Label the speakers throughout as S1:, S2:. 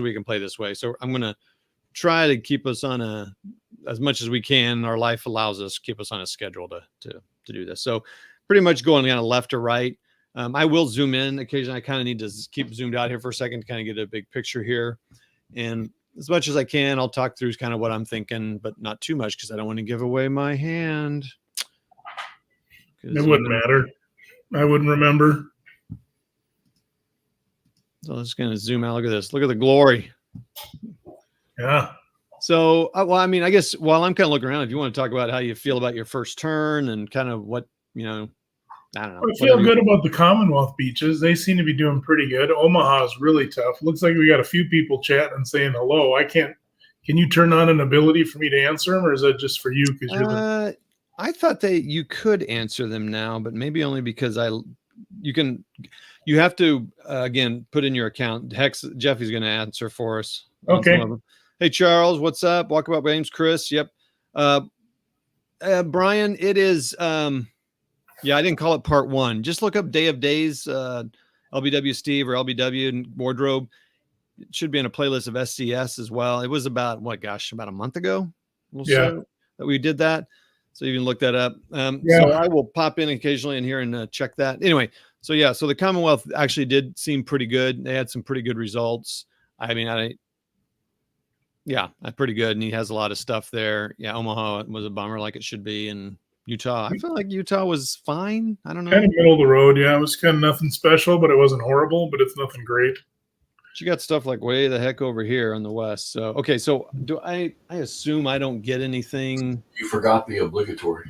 S1: we can play this way. So I'm going to try to keep us on as much as we can. Our life allows us to keep us on a schedule to do this. So pretty much going kind of left to right. I will zoom in occasionally. I kind of need to keep zoomed out here for a second to kind of get a big picture here. And as much as I can, I'll talk through kind of what I'm thinking, but not too much because I don't want to give away my hand.
S2: It wouldn't matter. I wouldn't remember.
S1: So let's kind of zoom out. Look at this. Look at the glory.
S2: Yeah.
S1: So, well, I mean, I guess while I'm kind of looking around, if you want to talk about how you feel about your first turn and kind of what, I don't know.
S2: I feel good about the Commonwealth beaches. They seem to be doing pretty good. Omaha is really tough. Looks like we got a few people chatting and saying hello. Can you turn on an ability for me to answer them, or is that just for you? Because you're
S1: I thought you could answer them now, but maybe only because you have to again put in your account. Hex Jeffy's going to answer for us.
S2: Okay.
S1: Hey Charles, what's up? Welcome up, James. Chris, yep. Brian, it is. Yeah, I didn't call it part 1. Just look up Day of Days, LBW Steve or LBW and WarDRobe. It should be in a playlist of SCS as well. It was about about a month ago. That we did that. So you can look that up. So I will pop in occasionally in here and check that. Anyway, so the Commonwealth actually did seem pretty good. They had some pretty good results. I mean, pretty good. And he has a lot of stuff there. Yeah, Omaha was a bummer like it should be. And Utah, I feel like Utah was fine. I don't know.
S2: Kind of middle of the road. Yeah, it was kind of nothing special, but it wasn't horrible, but it's nothing great.
S1: But you got stuff like way the heck over here on the west. So, okay. So do I assume I don't get anything?
S3: You forgot the obligatory.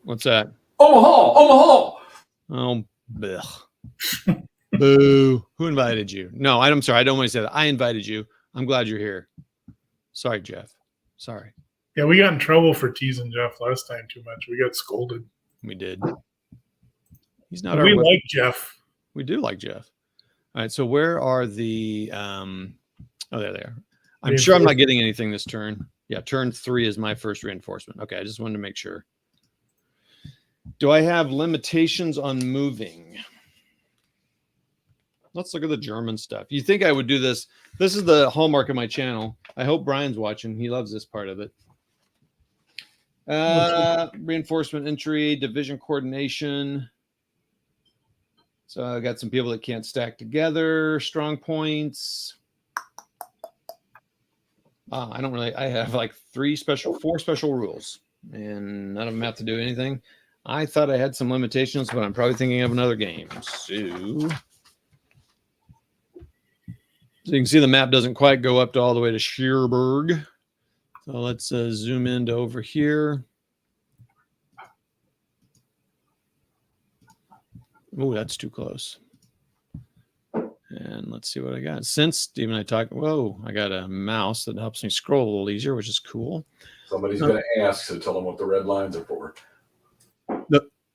S1: What's that?
S3: Omaha.
S1: Oh, blech. Boo. Who invited you? No, I'm sorry. I don't want to say that. I invited you. I'm glad you're here. Sorry, Jeff. Sorry.
S2: Yeah, we got in trouble for teasing Jeff last time too much. We got scolded.
S1: We did. He's not.
S2: We like Jeff.
S1: We do like Jeff. All right. So where are the? Oh, there they are. I'm sure I'm not getting anything this turn. Yeah, turn 3 is my first reinforcement. Okay, I just wanted to make sure. Do I have limitations on moving? Let's look at the German stuff. You think I would do this? This is the hallmark of my channel. I hope Brian's watching. He loves this part of it. Reinforcement entry, division coordination. So I got some people that can't stack together. Strong points. I have like 4 special rules, and none of them have to do anything. I thought I had some limitations, but I'm probably thinking of another game. So you can see the map doesn't quite go up to all the way to Cherbourg. So let's zoom into over here. Oh, that's too close. And let's see what I got. Since Steve and I talked, I got a mouse that helps me scroll a little easier, which is cool.
S3: Somebody's going to ask, so tell them what the red lines are for.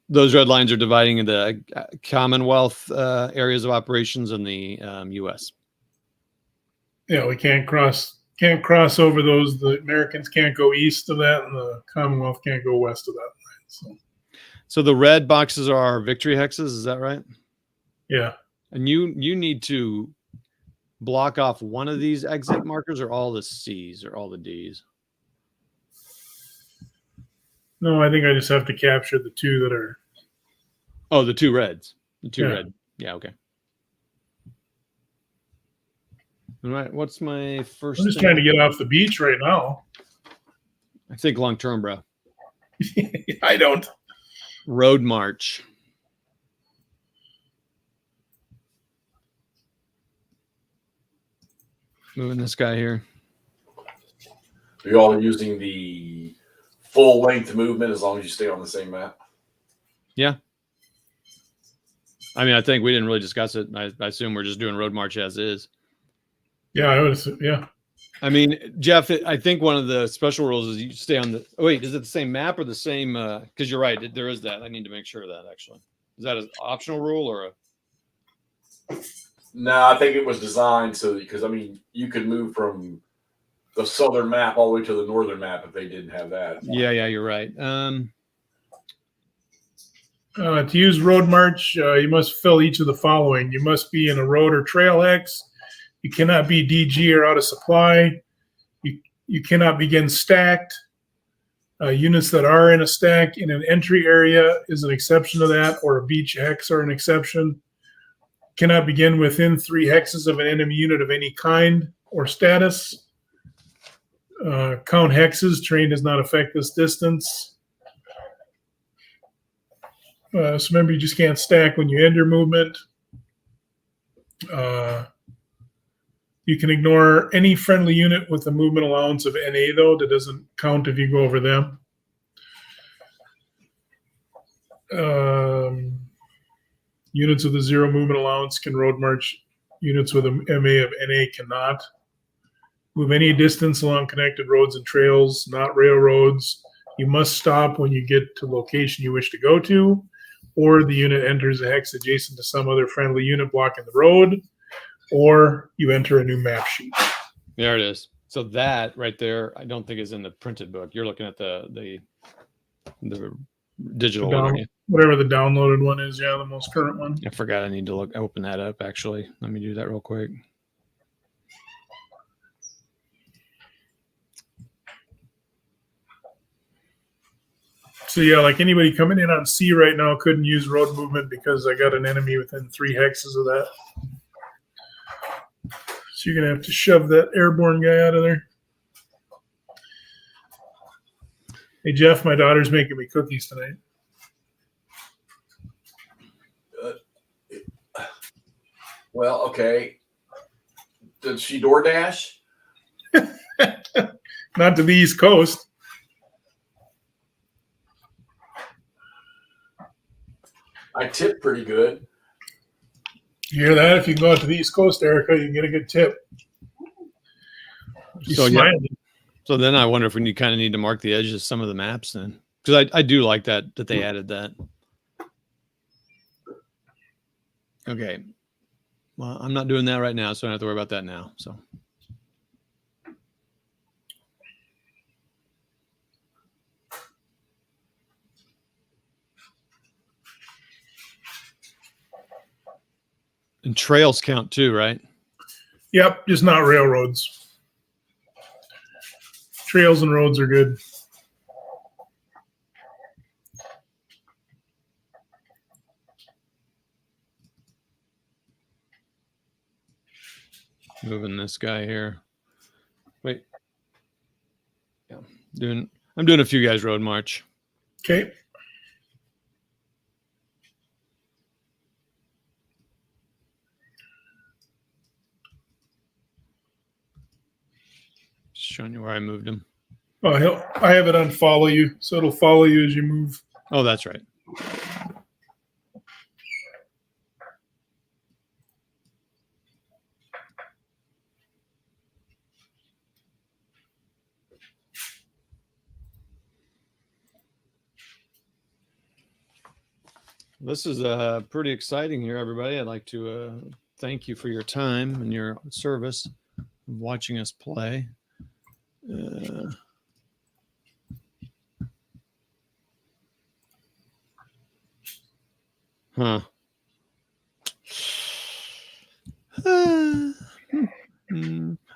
S1: Those red lines are dividing into Commonwealth areas of operations in the U.S.
S2: Yeah, we can't cross over those. The Americans can't go east of that, and the Commonwealth can't go west of that.
S1: So the red boxes are victory hexes. Is that right?
S2: Yeah.
S1: And you need to block off one of these exit markers, or all the C's, or all the D's.
S2: No, I think I just have to capture the 2 that are.
S1: Oh, the 2 reds. The 2 red. Yeah. Okay. All right. What's my first?
S2: I'm just trying to get off the beach right now.
S1: I think long term, bro.
S2: I don't.
S1: Road march. Moving this guy here.
S3: Are you all using the full length movement as long as you stay on the same map?
S1: Yeah. I mean, I think we didn't really discuss it. I assume we're just doing road march as is.
S2: Yeah, I would assume, yeah.
S1: I mean, Jeff, I think one of the special rules is you stay on the. Oh, wait, is it the same map or the same? Because you're right, there is that. I need to make sure of that actually. Is that an optional rule or a?
S3: No, I think it was designed so because I mean you could move from the southern map all the way to the northern map if they didn't have that.
S1: Yeah, you're right.
S2: To use road march, you must fill each of the following. You must be in a road or trail hex. You cannot be DG or out of supply. You cannot begin stacked. Units that are in a stack in an entry area is an exception to that, or a beach hex are an exception. Cannot begin within 3 hexes of an enemy unit of any kind or status. Count hexes. Terrain does not affect this distance. So remember, you just can't stack when you end your movement. You can ignore any friendly unit with a movement allowance of NA, though. That doesn't count if you go over them. Units with a 0 movement allowance can road march. Units with a MA of NA cannot. Move any distance along connected roads and trails, not railroads. You must stop when you get to location you wish to go to, or the unit enters a hex adjacent to some other friendly unit blocking the road, or you enter a new map sheet.
S1: There it is. So that right there, I don't think is in the printed book. You're looking at the digital one, aren't you?
S2: Whatever the downloaded one is, yeah, the most current one.
S1: I forgot I need to open that up, actually. Let me do that real quick.
S2: So yeah, like anybody coming in on C right now couldn't use road movement because I got an enemy within 3 hexes of that. So you're gonna have to shove that airborne guy out of there. Hey Jeff, my daughter's making me cookies tonight.
S3: Well, okay. Did she DoorDash?
S2: Not to the East Coast.
S3: I tip pretty good.
S2: You hear that? If you go out to the East Coast, Erica, you can get a good tip.
S1: So yeah. So then I wonder if we kind of need to mark the edges of some of the maps then, because I do like that they added that. Okay. Well, I'm not doing that right now, so I don't have to worry about that now. So. And trails count too, right?
S2: Yep, just not railroads. Trails and roads are good.
S1: Moving this guy here. Wait. Yeah. I'm doing a few guys road march.
S2: Okay.
S1: Just showing you where I moved him.
S2: Oh, I have it on follow you, so it'll follow you as you move.
S1: Oh, that's right. This is pretty exciting here, everybody. I'd like to thank you for your time and your service of watching us play. I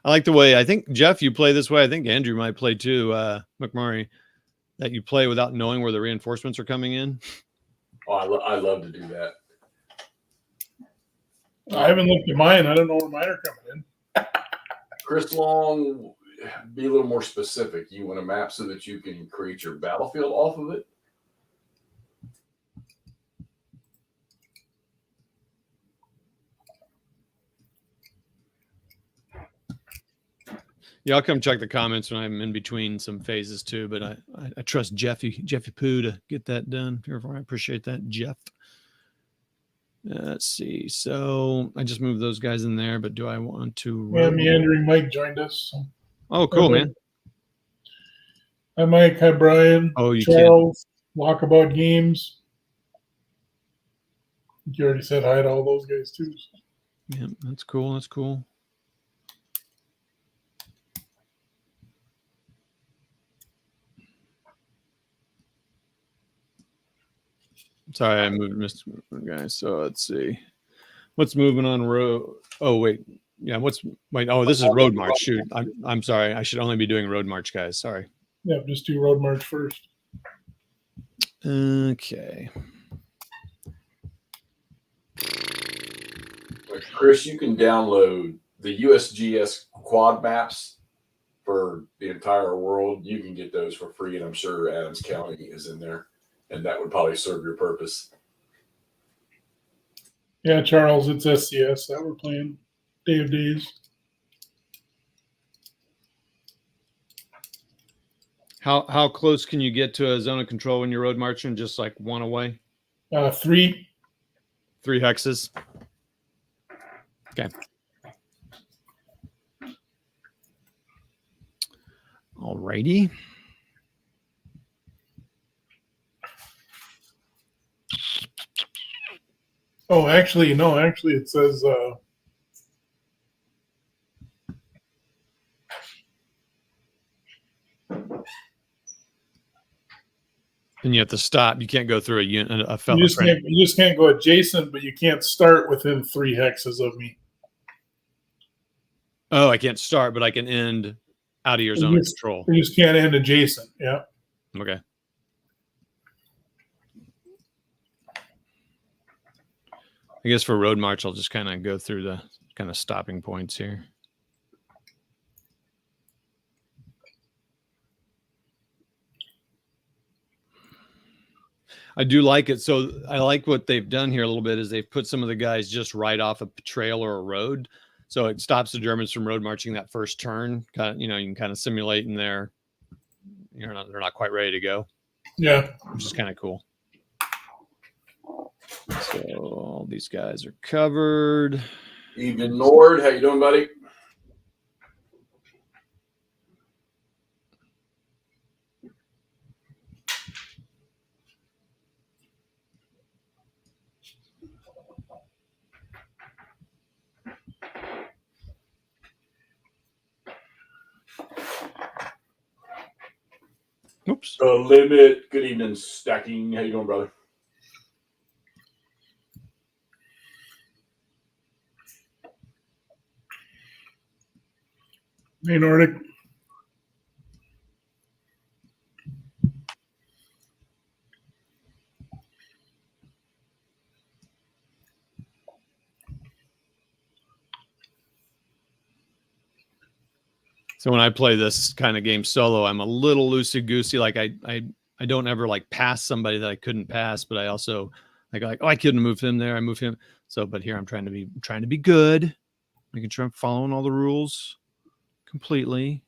S1: like the way, I think, Jeff, you play this way. I think Andrew might play too, McMurray, that you play without knowing where the reinforcements are coming in.
S3: Oh, I love to do that.
S2: I haven't looked at mine. I don't know where mine are coming in.
S3: Chris Long, be a little more specific. You want a map so that you can create your battlefield off of it?
S1: Yeah, I'll come check the comments when I'm in between some phases too, but I trust Jeffy Poo to get that done. I appreciate that, Jeff. Let's see. So I just moved those guys in there, but do I want to?
S2: Yeah, Meandering Mike joined us. So.
S1: Oh, cool, man.
S2: Hi, Mike. Hi, Brian.
S1: Oh, you
S2: Charles. Walkabout Games. You already said hi to all those guys too.
S1: Yeah, that's cool. That's cool. Sorry, I missed guys. So let's see. What's moving on road? Oh, wait. Yeah, oh, this is road march. Shoot. I'm sorry. I should only be doing road march, guys. Sorry.
S2: Yeah, just do road march first.
S1: Okay.
S3: Chris, you can download the USGS quad maps for the entire world. You can get those for free, and I'm sure Adams County is in there, and that would probably serve your purpose.
S2: Yeah, Charles, it's SCS that we're playing. Day of Days.
S1: How close can you get to a zone of control when you're road marching? Just like one away?
S2: 3.
S1: 3 hexes. Okay. Alrighty.
S2: Oh, actually, no. Actually, it says
S1: and you have to stop. You can't go through a fellow.
S2: you just can't go adjacent, but you can't start within 3 hexes of me.
S1: Oh, I can't start, but I can end out of your zone of control.
S2: You just can't end adjacent. Yeah.
S1: Okay. I guess for road march, I'll just kind of go through the kind of stopping points here. I do like it. So I like what they've done here a little bit is they've put some of the guys just right off a trail or a road. So it stops the Germans from road marching that first turn. Kind of, you can kind of simulate in there. They're not quite ready to go.
S2: Yeah.
S1: Which is kind of cool. So all these guys are covered.
S3: Evening, Nord. How you doing, buddy?
S1: Oops.
S3: The limit. Good evening, Stacking. How you doing, brother?
S2: Hey, Nordic.
S1: So when I play this kind of game solo, I'm a little loosey goosey. Like I don't ever like pass somebody that I couldn't pass, but I also like oh, I couldn't move him there. I move him. So, but here I'm trying to be good, making sure I'm following all the rules completely.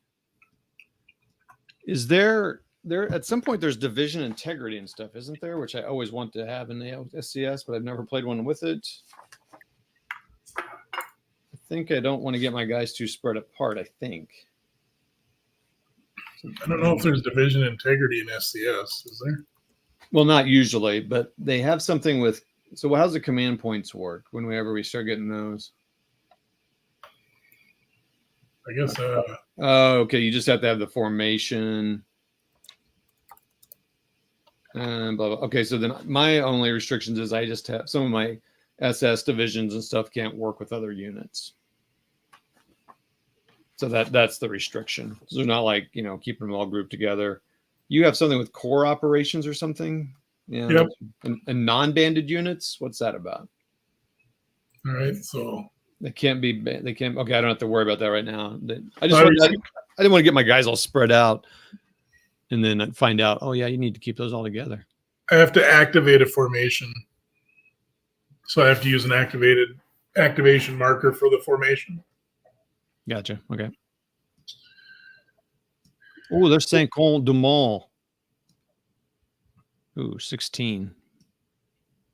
S1: Is there at some point there's division integrity and stuff, isn't there? Which I always want to have in the SCS, but I've never played one with it. I think I don't want to get my guys too spread apart. I think.
S2: I don't know if there's division integrity in SCS. Is there?
S1: Well, not usually, but they have something with. So, how's the command points work whenever we start getting those?
S2: I guess.
S1: Oh, okay. You just have to have the formation. And blah, blah. Okay, so then my only restrictions is I just have some of my SS divisions and stuff can't work with other units. So that's the restriction. So they're not like, keeping them all grouped together. You have something with core operations or something? Yeah.
S2: Yep.
S1: And non-banded units? What's that about?
S2: All right. So
S1: they can't. Okay, I don't have to worry about that right now. I didn't want to get my guys all spread out and then find out, oh yeah, you need to keep those all together.
S2: I have to activate a formation. So I have to use an activation marker for the formation.
S1: Gotcha. Okay. Oh, they're saying Comte du Mont. Ooh, 16.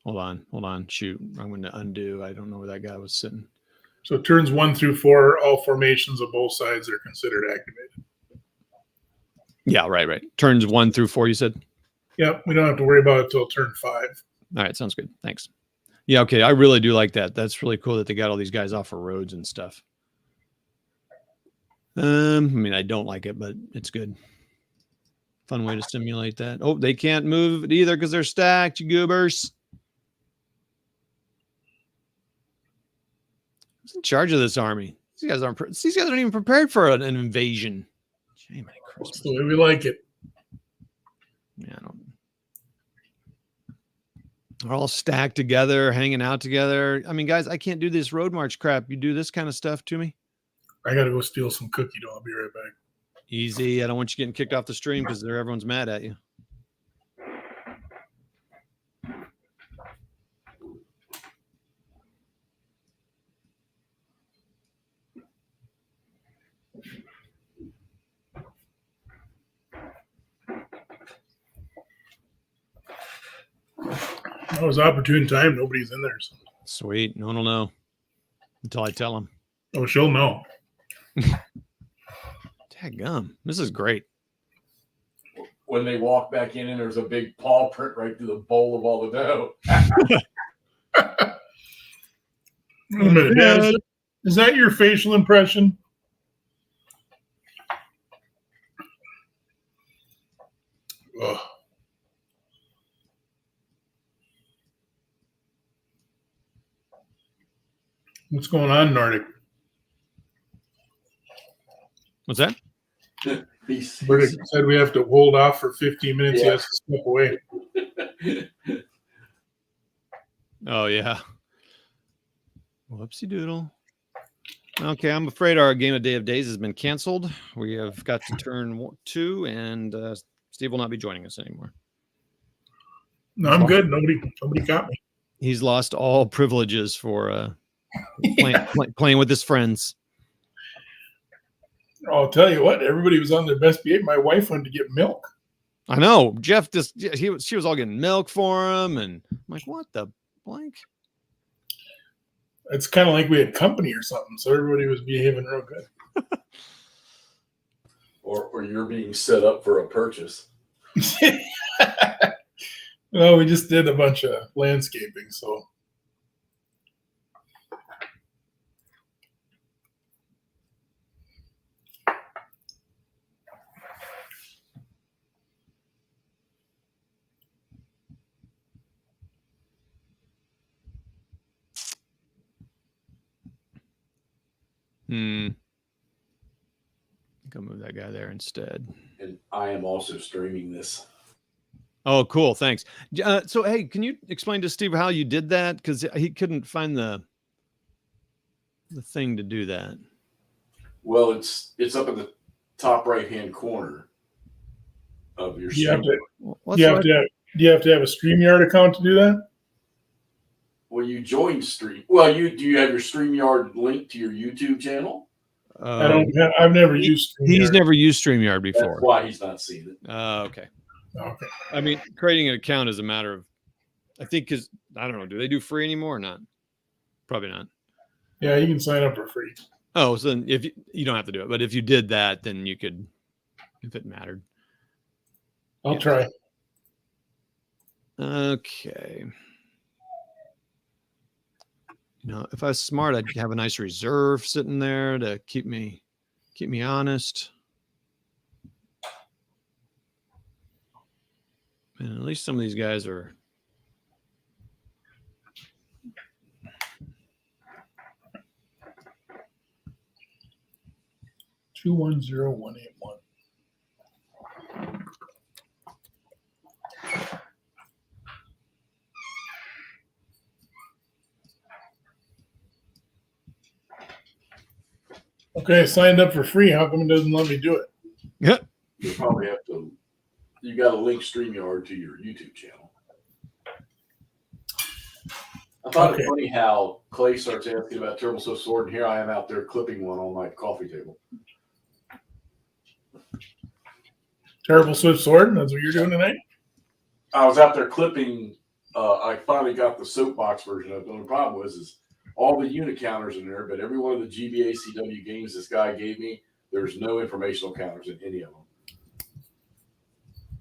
S1: Hold on. Shoot. I'm going to undo. I don't know where that guy was sitting.
S2: So turns 1 through 4, all formations of both sides are considered activated.
S1: Yeah, right. Turns 1 through 4, you said?
S2: Yep. We don't have to worry about it until turn 5.
S1: All right. Sounds good. Thanks. Yeah. Okay. I really do like that. That's really cool that they got all these guys off of roads and stuff. I mean, I don't like it, but it's good. Fun way to simulate that. Oh, they can't move it either because they're stacked, you goobers. Who's in charge of this army? These guys aren't even prepared for an invasion. Jiminy
S2: That's
S1: Christmas.
S2: the way we like it.
S1: Yeah, they're all stacked together, hanging out together. I mean, guys, I can't do this road march crap. You do this kind of stuff to me?
S2: I got to go steal some cookie dough. I'll be right back.
S1: Easy. I don't want you getting kicked off the stream because everyone's mad at you.
S2: That was opportune time. Nobody's in there. So.
S1: Sweet. No one will know until I tell them.
S2: Oh, she'll know.
S1: Dadgum. This is great.
S3: When they walk back in and there's a big paw print right through the bowl of all the dough.
S2: Wait a minute. Dan, is that your facial impression? Ugh. What's going on, Nordic?
S1: What's that?
S2: Nordic said we have to hold off for 15 minutes.
S3: Yeah.
S2: He has to step away.
S1: Oh, yeah. Whoopsie doodle. Okay, I'm afraid our game of Day of Days has been canceled. We have got to turn 2, and Steve will not be joining us anymore.
S2: No, I'm good. Nobody got me.
S1: He's lost all privileges for playing with his friends.
S2: I'll tell you what, everybody was on their best behavior. My wife wanted to get milk.
S1: I know. Jeff she was all getting milk for him, and I'm like, what the blank?
S2: It's kind of like we had company or something, so everybody was behaving real good.
S3: or you're being set up for a purchase.
S2: Well, we just did a bunch of landscaping, so.
S1: I think I'll move that guy there instead.
S3: And I am also streaming this.
S1: Oh, cool. Thanks. So, hey, can you explain to Steve how you did that? Because he couldn't find the thing to do that.
S3: Well, it's up in the top right-hand corner of your stream.
S2: Do you have to have a StreamYard account to do that?
S3: Well, you joined Stream. Well, do you have your StreamYard link to your YouTube channel?
S2: I've never used StreamYard.
S1: He's never used StreamYard before.
S3: That's why he's not seen it.
S1: Okay.
S2: Okay.
S1: I mean, creating an account is a matter of, I think, because I don't know, do they do free anymore or not? Probably not.
S2: Yeah, you can sign up for free.
S1: Oh, so then if you don't have to do it, but if you did that, then you could, if it mattered.
S2: I'll try.
S1: Okay. You know, if I was smart, I'd have a nice reserve sitting there to keep me honest. And at least some of these guys are.
S2: $210,181. Okay, I signed up for free. How come it doesn't let me do it?
S1: Yeah.
S3: You probably have to. You got to link StreamYard to your YouTube channel. I thought it funny how Clay starts asking about Turtle Swift Sword, and here I am out there clipping one on my coffee table.
S2: Terrible Swift Sword? That's what you're doing tonight?
S3: I was out there clipping. I finally got the soapbox version of it. The only problem was all the unit counters in there, but every one of the GBA CW games this guy gave me, there's no informational counters in any of them.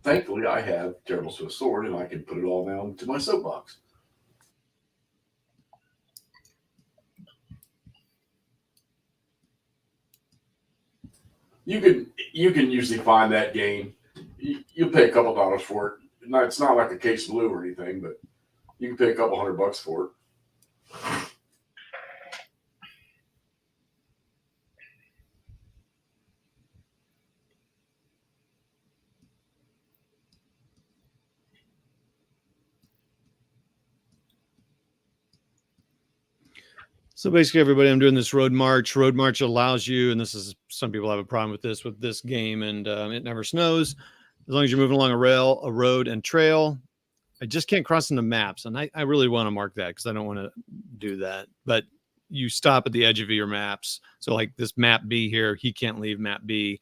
S3: Thankfully, I have Terrible Swift Sword, and I can put it all down to my soapbox. You can usually find that game. You'll pay a couple dollars for it. It's not like a case of blue or anything, but you can pay a couple $100 for it.
S1: So basically, everybody, I'm doing this road march. Road march allows you, and this is, some people have a problem with this game, and it never snows. As long as you're moving along a rail, a road, and trail. I just can't cross into maps, and I really want to mark that because I don't want to do that. But you stop at the edge of your maps. So like this map B here, he can't leave map B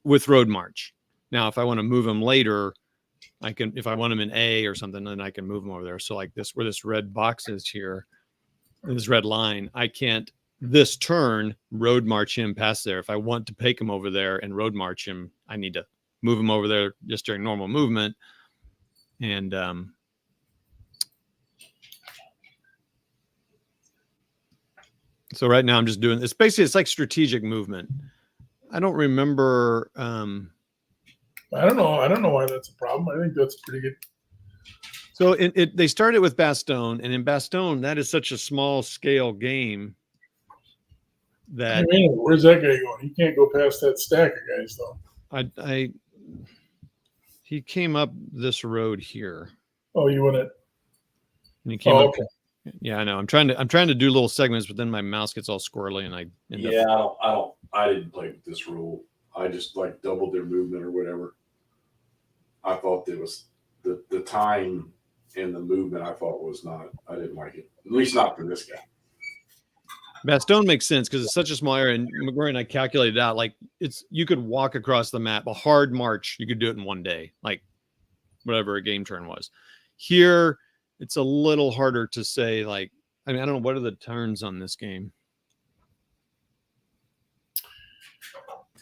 S1: with road march. Now, if I want to move him later, I can, if I want him in A or something, then I can move him over there. So like this, where this red box is here, this red line, I can't this turn road march him past there. If I want to take him over there and road march him, I need to move him over there just during normal movement. And so right now I'm just doing this. Basically, it's like strategic movement. I don't remember.
S2: I don't know. I don't know why that's a problem. I think that's pretty good.
S1: So they started with Bastogne, and in Bastogne, that is such a small scale game that
S2: where's that guy going? He can't go past that stack of guys, though.
S1: He came up this road here.
S2: Oh, you want it?
S1: And he came up.
S2: Okay.
S1: Yeah, I know. I'm trying to do little segments, but then my mouse gets all squirrely, and I end up.
S3: I didn't play with this rule. I just like doubled their movement or whatever. I thought there was the time and the movement. I thought was not. I didn't like it. At least not for this guy.
S1: Bastogne makes sense because it's such a small area, and McGrory and I calculated out like you could walk across the map, a hard march, you could do it in one day, like whatever a game turn was. Here, it's a little harder to say. Like, I mean, I don't know, what are the turns on this game?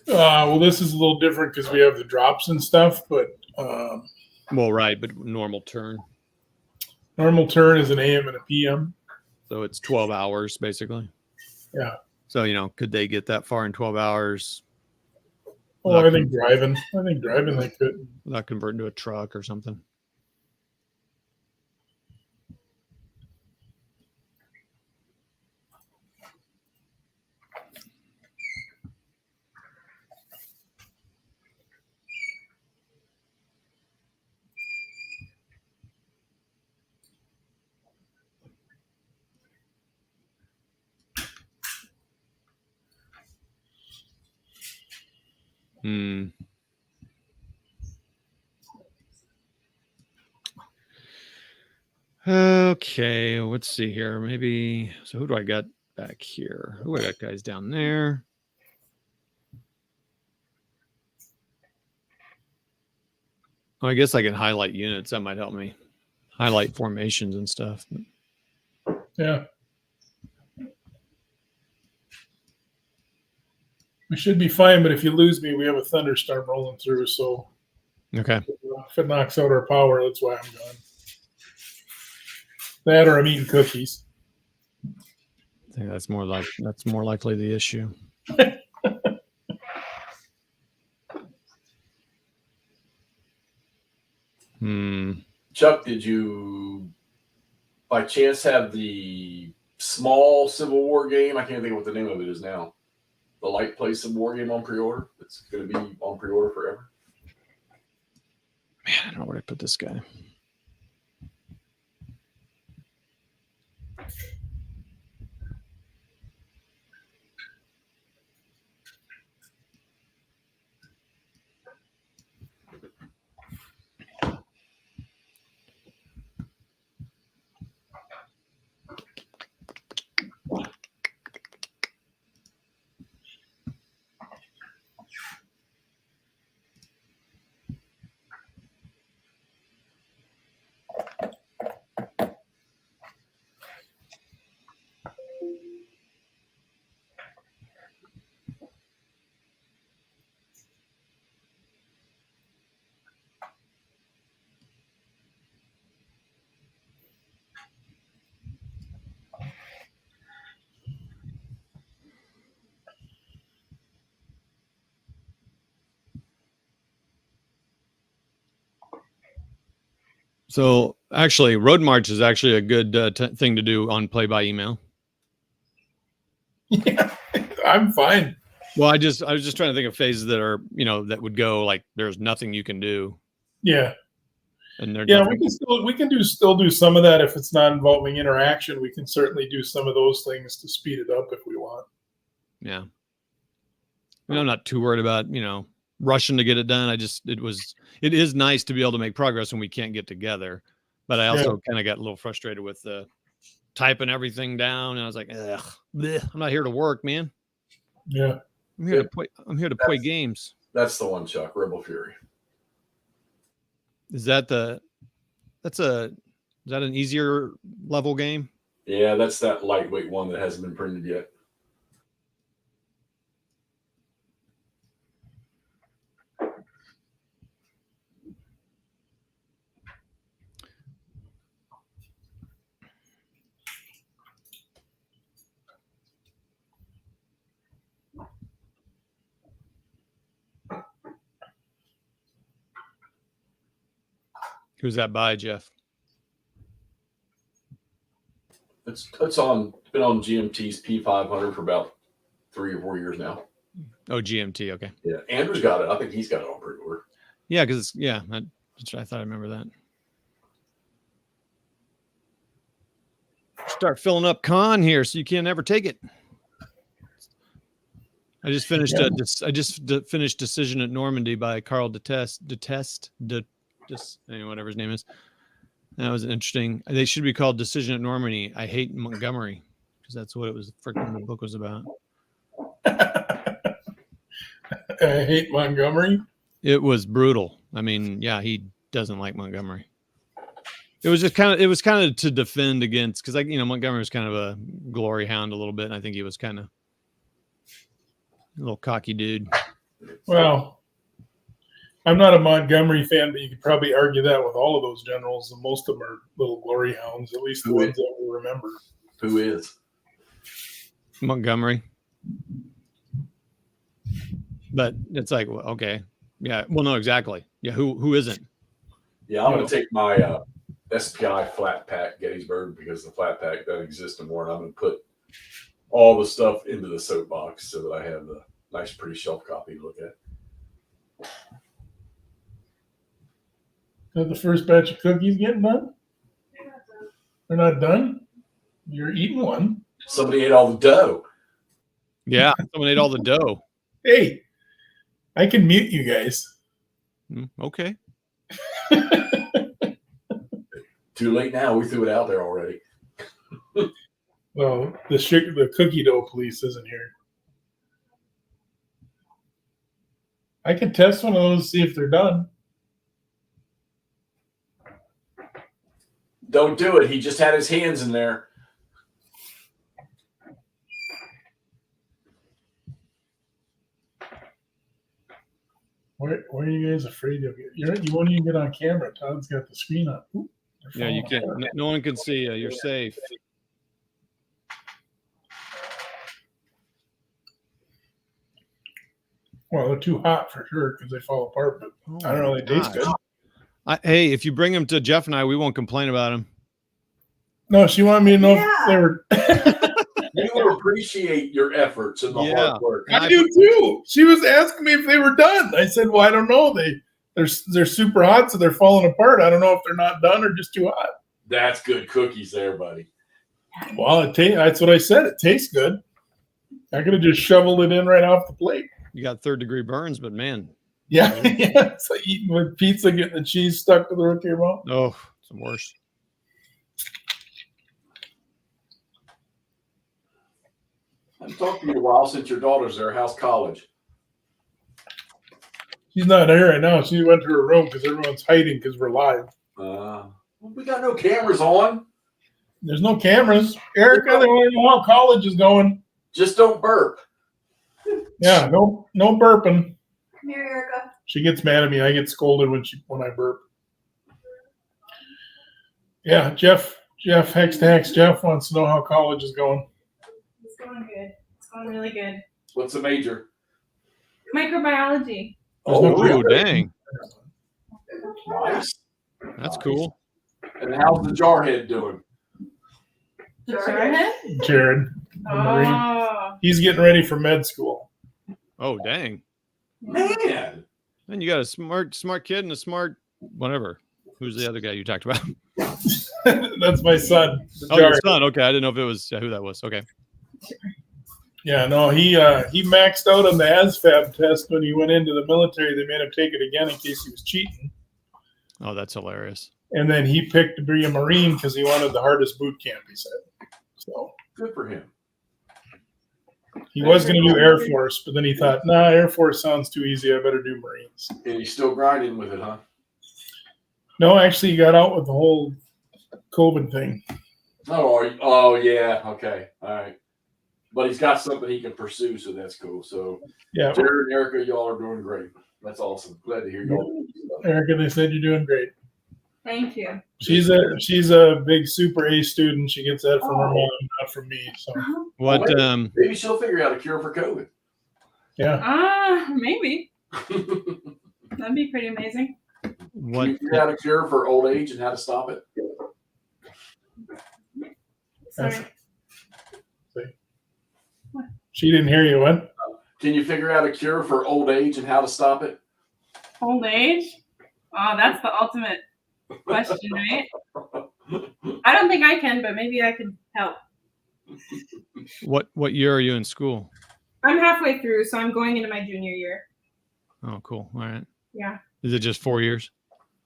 S2: Well, this is a little different because we have the drops and stuff, but
S1: well, right, but normal turn.
S2: Normal turn is an AM and a PM.
S1: So it's 12 hours basically.
S2: Yeah.
S1: So, could they get that far in 12 hours?
S2: Oh, I think driving they could.
S1: Without converting to a truck or something. Okay, let's see here. Maybe, so who do I got back here? Who I got guys down there? Oh, I guess I can highlight units. That might help me highlight formations and stuff.
S2: Yeah. We should be fine, but if you lose me, we have a thunderstorm rolling through. So,
S1: okay,
S2: if it knocks out our power, that's why I'm gone. That or I'm eating cookies.
S1: I think that's more likely the issue.
S3: Chuck, did you by chance have the small Civil War game? I can't think of what the name of it is now. The light play Civil War game on pre-order. It's going to be on pre-order forever.
S1: Man, I don't know where to put this guy. So actually, Road March is actually a good thing to do on play by email.
S2: Yeah, I'm fine.
S1: Well, I was just trying to think of phases that are, that would go like there's nothing you can do.
S2: Yeah.
S1: And they're
S2: Yeah,
S1: different.
S2: we can still do some of that if it's not involving interaction. We can certainly do some of those things to speed it up if we want.
S1: Yeah. I'm not too worried about, rushing to get it done. It is nice to be able to make progress when we can't get together. But I also kind of got a little frustrated with typing everything down. And I was like, ugh, bleh, I'm not here to work, man.
S2: Yeah.
S1: I'm here to play games.
S3: That's the one, Chuck. Rebel Fury.
S1: Is that an easier level game?
S3: Yeah, that's that lightweight one that hasn't been printed yet.
S1: Who's that by, Jeff?
S3: It's been on GMT's P500 for about 3 or 4 years now.
S1: Oh, GMT. Okay.
S3: Yeah, Andrew's got it. I think he's got it on pre-order.
S1: Yeah, because I thought I remember that. Start filling up con here, so you can't ever take it. I just finished. Finished Decision at Normandy by Carl whatever his name is. That was interesting. They should be called Decision at Normandy. I Hate Montgomery, because that's what it was. Freaking the book was about.
S2: I Hate Montgomery.
S1: It was brutal. I mean, yeah, he doesn't like Montgomery. It was kind of to defend against, because Montgomery was kind of a glory hound a little bit, and I think he was kind of a little cocky dude.
S2: Well, I'm not a Montgomery fan, but you could probably argue that with all of those generals, and most of them are little glory hounds, at least the ones that we remember.
S3: Who is?
S1: Montgomery. But it's like, well, okay. Yeah. Well, no, exactly. Yeah. Who isn't?
S3: Yeah, I'm going to take my SPI flat pack Gettysburg, because the flat pack doesn't exist anymore. And I'm going to put all the stuff into the soapbox so that I have the nice, pretty shelf copy to look at.
S2: Is that the first batch of cookies getting done? They're not done? You're eating one.
S3: Somebody ate all the dough.
S1: Yeah. Someone ate all the dough.
S2: Hey, I can mute you guys.
S1: Okay.
S3: Too late now. We threw it out there already.
S2: Well, the cookie dough police isn't here. I can test one of those to see if they're done.
S3: Don't do it. He just had his hands in there.
S2: Where are you guys afraid of? You won't even get on camera. Todd's got the screen up. Ooh,
S1: Yeah, you can't. No one can see you. You're safe.
S2: Well, they're too hot for sure because they fall apart, but I don't know. They taste good.
S1: Hey, if you bring them to Jeff and I, we won't complain about them.
S2: No, she wanted me to know if they were.
S3: You will appreciate your efforts and the hard work.
S2: I do too. She was asking me if they were done. I said, "Well, I don't know. They're super hot, so they're falling apart. I don't know if they're not done or just too hot."
S3: That's good cookies there, buddy.
S2: Well, that's what I said. It tastes good. I could have just shoveled it in right off the plate.
S1: You got 3rd-degree burns, but man.
S2: Yeah, yeah. It's like eating with pizza, getting the cheese stuck to the roof of your mouth.
S1: Oh, it's worse.
S3: I've talked to you a while since your daughter's there. How's college?
S2: She's not here right now. She went to her room because everyone's hiding because we're live.
S3: We got no cameras on.
S2: There's no cameras. Erica, they want to know how college is going.
S3: Just don't burp.
S2: Yeah, no burping.
S4: Come here, Erica.
S2: She gets mad at me. I get scolded when I burp. Yeah, Jeff Hex Jeff wants to know how college is going.
S4: It's going good. It's going really good.
S3: What's the major?
S4: Microbiology.
S1: Oh, dang.
S3: Nice.
S1: That's cool.
S3: And how's the jarhead doing?
S4: Jarhead?
S2: Jared.
S4: Oh.
S2: He's getting ready for med school.
S1: Oh, dang.
S3: Man.
S1: Then you got a smart kid and a smart whatever. Who's the other guy you talked about?
S2: That's my son.
S1: Oh, your son. Okay, I didn't know if it was who that was. Okay.
S2: Yeah, no, he maxed out on the ASVAB test when he went into the military. They made him take it again in case he was cheating.
S1: Oh, that's hilarious.
S2: And then he picked to be a Marine because he wanted the hardest boot camp, he said. So
S3: Good for him.
S2: he was going to do Air Force, but then he thought, nah, Air Force sounds too easy. I better do Marines.
S3: And he's still grinding with it, huh?
S2: No, actually, he got out with the whole COVID thing.
S3: Oh, yeah. Okay. All right. But he's got something he can pursue, so that's cool. So,
S2: Yeah,
S3: Jared and Erica, y'all are doing great. That's awesome. Glad to hear y'all.
S2: Erica, they said you're doing great.
S4: Thank you.
S2: She's a big super A student. She gets that from her mom, not from me. So
S1: What?
S3: Maybe she'll figure out a cure for COVID.
S2: yeah,
S4: Maybe. That'd be pretty amazing.
S1: What?
S3: Can you figure out a cure for old age and how to stop it?
S4: Sorry.
S2: she didn't hear you. What?
S3: Can you figure out a cure for old age and how to stop it?
S4: Old age? Oh, that's the ultimate question, right? I don't think I can, but maybe I can help.
S1: What year are you in school?
S4: I'm halfway through, so I'm going into my junior year.
S1: Oh, cool. All right.
S4: Yeah.
S1: Is it just 4 years?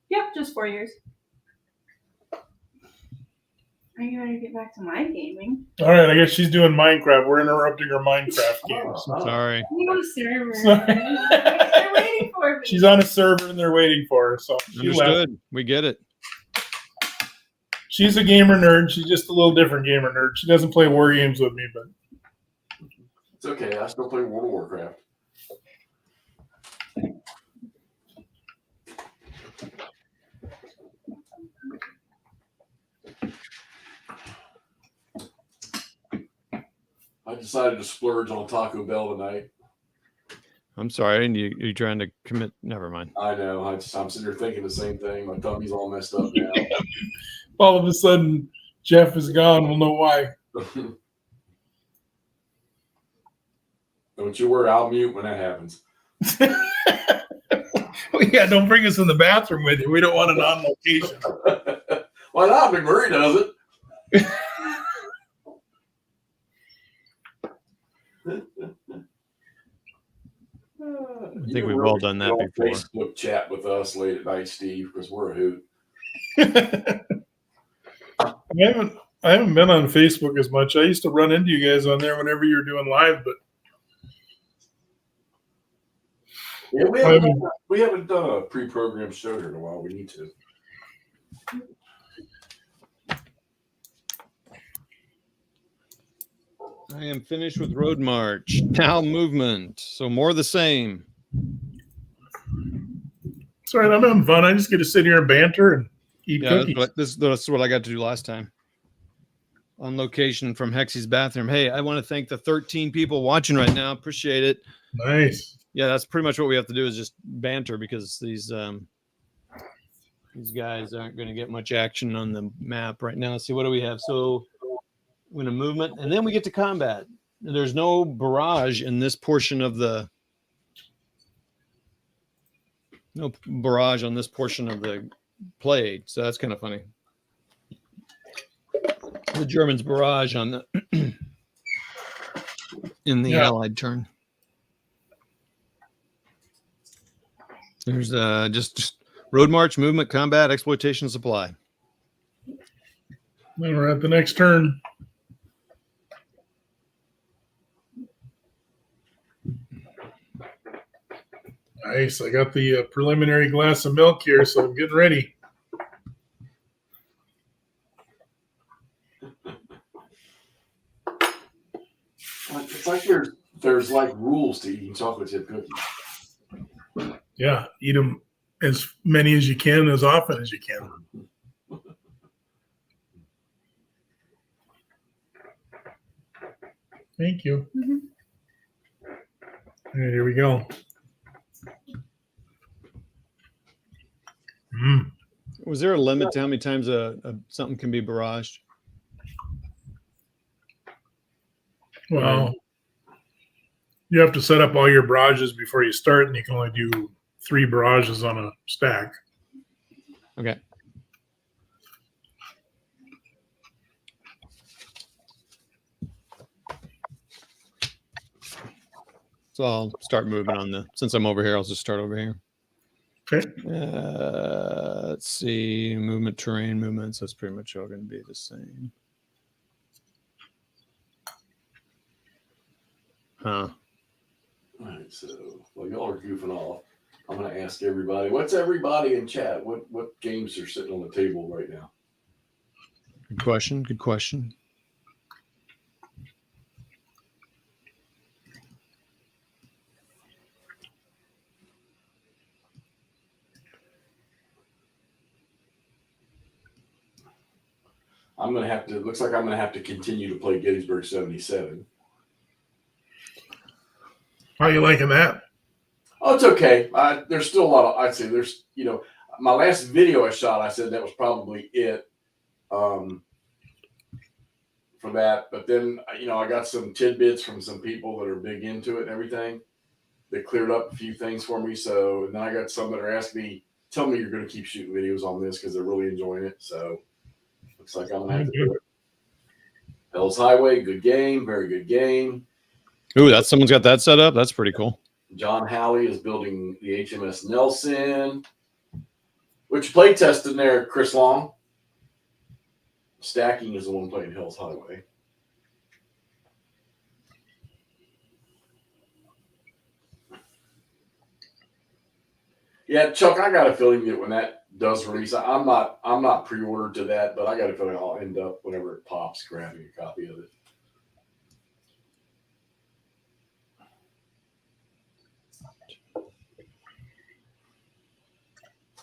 S4: Yep, just 4 years. I gotta get back to my gaming.
S2: All right, I guess she's doing Minecraft. We're interrupting her Minecraft games.
S1: Sorry.
S4: I'm on a server. They're waiting for me.
S2: She's on a server and they're waiting for her. So she left.
S1: Understood. We get it.
S2: She's a gamer nerd. She's just a little different gamer nerd. She doesn't play war games with me, but
S3: It's okay. I still play World of Warcraft. I decided to splurge on Taco Bell tonight.
S1: I'm sorry. And you're trying to commit. Never mind.
S3: I know. I'm sitting here thinking the same thing. My tummy's all messed up now.
S2: all of a sudden Jeff is gone. We'll know why.
S3: Don't you worry. I'll mute when that happens.
S2: Yeah, don't bring us in the bathroom with you. We don't want it on location.
S3: Why not? McMurray does it.
S1: I think we've all done that before.
S3: Facebook chat with us late at night, Steve, because we're a hoot.
S2: I haven't been on Facebook as much. I used to run into you guys on there whenever you were doing live, but
S3: Yeah, we haven't done a pre-programmed show here in a while. We need to.
S1: I am finished with Road March. Now movement. So more of the same.
S2: it's all right. I'm having fun. I just get to sit here and banter and eat
S1: Yeah,
S2: cookies.
S1: that's what I got to do last time. On location from Hexy's bathroom. Hey, I want to thank the 13 people watching right now. Appreciate it.
S2: Nice.
S1: Yeah, that's pretty much what we have to do is just banter because these guys aren't going to get much action on the map right now. Let's see, what do we have? So we're in a movement, and then we get to combat. There's no barrage in this portion of the on this portion of the play, so that's kind of funny. The Germans barrage on the in the Allied turn. There's just road march, movement, combat, exploitation, supply.
S2: Then we're at the next turn. Nice. I got the preliminary glass of milk here, so I'm getting ready.
S3: It's like there's like rules to eating chocolate chip cookies.
S2: Yeah, eat them as many as you can, as often as you can. Thank you.
S4: Mhm.
S2: All right, here we go.
S1: Was there a limit to how many times something can be barraged?
S2: Well, you have to set up all your barrages before you start, and you can only do 3 barrages on a stack.
S1: Okay. So I'll start moving on since I'm over here, I'll just start over here.
S2: Okay.
S1: Let's see, movement, terrain, movements. That's pretty much all going to be the same. Huh.
S3: All right, so while y'all are goofing off, I'm going to ask everybody, what's everybody in chat? What games are sitting on the table right now?
S1: Good question. Good question.
S3: I'm going to have to, looks like I'm going to have to continue to play Gettysburg 77.
S2: How you liking that?
S3: Oh, it's okay. There's still a lot of, I'd say there's, my last video I shot, I said that was probably it for that. But then, I got some tidbits from some people that are big into it and everything that cleared up a few things for me. So, and then I got some that are asking me, tell me you're going to keep shooting videos on this because they're really enjoying it. So, looks like I'm going to have to do it. Hell's Highway, good game, very good game.
S1: Ooh, someone's got that set up. That's pretty cool.
S3: John Halley is building the HMS Nelson, which play tested there, Chris Long. Stacking is the one playing Hell's Highway. Yeah, Chuck, I got a feeling that when that does release, I'm not pre-ordered to that, but I got a feeling I'll end up whenever it pops grabbing a copy of it.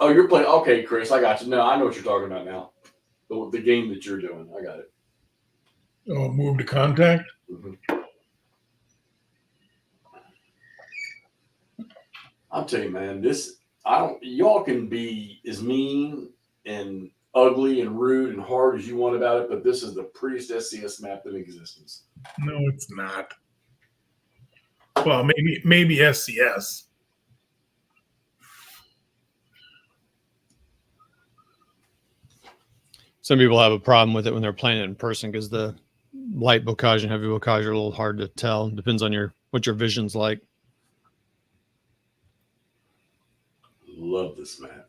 S3: Oh, you're playing. Okay, Chris, I got you. No, I know what you're talking about now. The game that you're doing, I got it.
S2: Oh, move to contact.
S3: Mm-hmm. I'll tell you, man. Y'all can be as mean and ugly and rude and hard as you want about it, but this is the prettiest SCS map in existence.
S2: No, it's not. Well, maybe SCS.
S1: Some people have a problem with it when they're playing it in person because the light bocage and heavy bocage are a little hard to tell. Depends on what your vision's like.
S3: Love this map.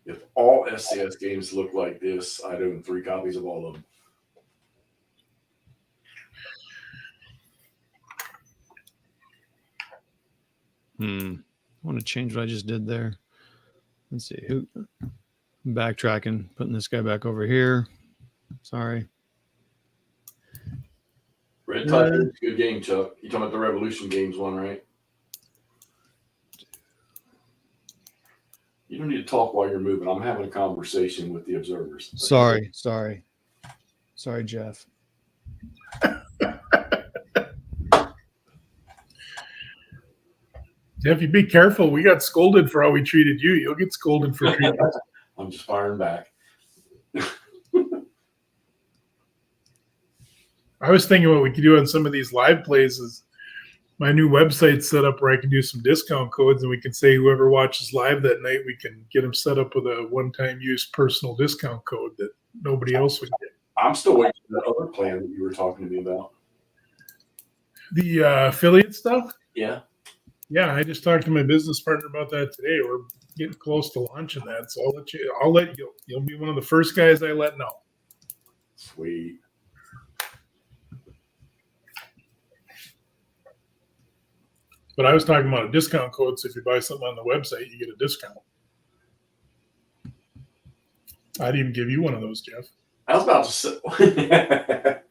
S3: If all SCS games look like this, I'd own 3 copies of all of them.
S1: I want to change what I just did there. Let's see. Backtracking, putting this guy back over here. Sorry.
S3: Red Tiger's a good game, Chuck. You're talking about the Revolution Games one, right? You don't need to talk while you're moving. I'm having a conversation with the observers.
S1: Sorry, Jeff.
S2: Jeff, you be careful. We got scolded for how we treated you. You'll get scolded for treating us.
S3: I'm just firing back.
S2: I was thinking what we could do on some of these live plays is my new website's set up where I can do some discount codes, and we can say whoever watches live that night, we can get them set up with a one-time use personal discount code that nobody else would get.
S3: I'm still waiting for the other plan that you were talking to me about.
S2: The affiliate stuff?
S3: Yeah.
S2: Yeah, I just talked to my business partner about that today. We're getting close to launching that, so I'll let you. You'll be one of the first guys I let know.
S3: Sweet.
S2: But I was talking about a discount code, so if you buy something on the website, you get a discount. I'd even give you one of those, Jeff.
S3: I was about to say. I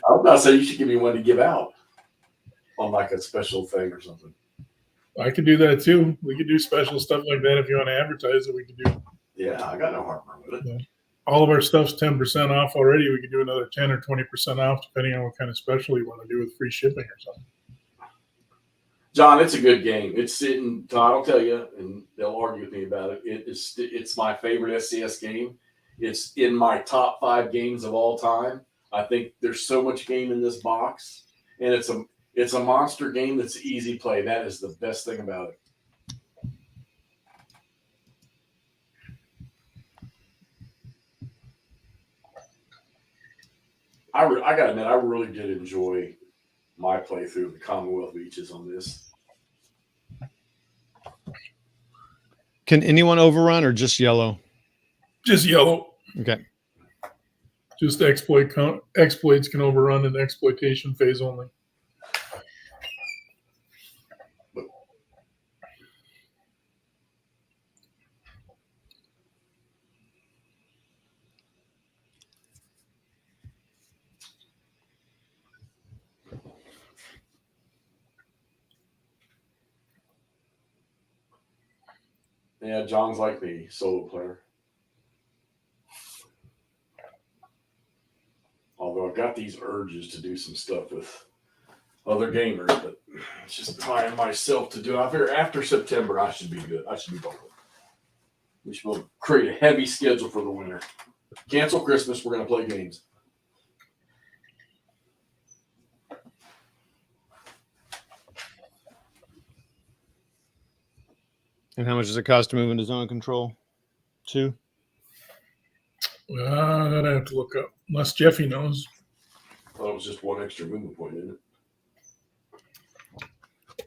S3: was about to say you should give me one to give out on like a special thing or something.
S2: I could do that too. We could do special stuff like that if you want to advertise it. We could do.
S3: Yeah, I got no heartburn with it.
S2: Yeah. All of our stuff's 10% off already. We could do another 10 or 20% off, depending on what kind of special you want to do with free shipping or something.
S3: John, it's a good game. It's sitting. Todd will tell you, and they'll argue with me about it. It's my favorite SCS game. It's in my top 5 games of all time. I think there's so much game in this box, and it's a monster game that's easy play. That is the best thing about it. I got to admit, I really did enjoy my playthrough of the Commonwealth beaches on this.
S1: Can anyone overrun or just yellow?
S2: Just yellow.
S1: Okay.
S2: Just exploits can overrun in the exploitation phase only.
S3: Yeah, John's like me, solo player. Although I've got these urges to do some stuff with other gamers, but it's just tying myself to do it. After September, I should be good. I should be bubbling. We should create a heavy schedule for the winter. Cancel Christmas. We're going to play games.
S1: And how much does it cost to move into zone control? 2?
S2: That I have to look up. Unless Jeffy knows.
S3: I thought it was just one extra movement point, isn't it?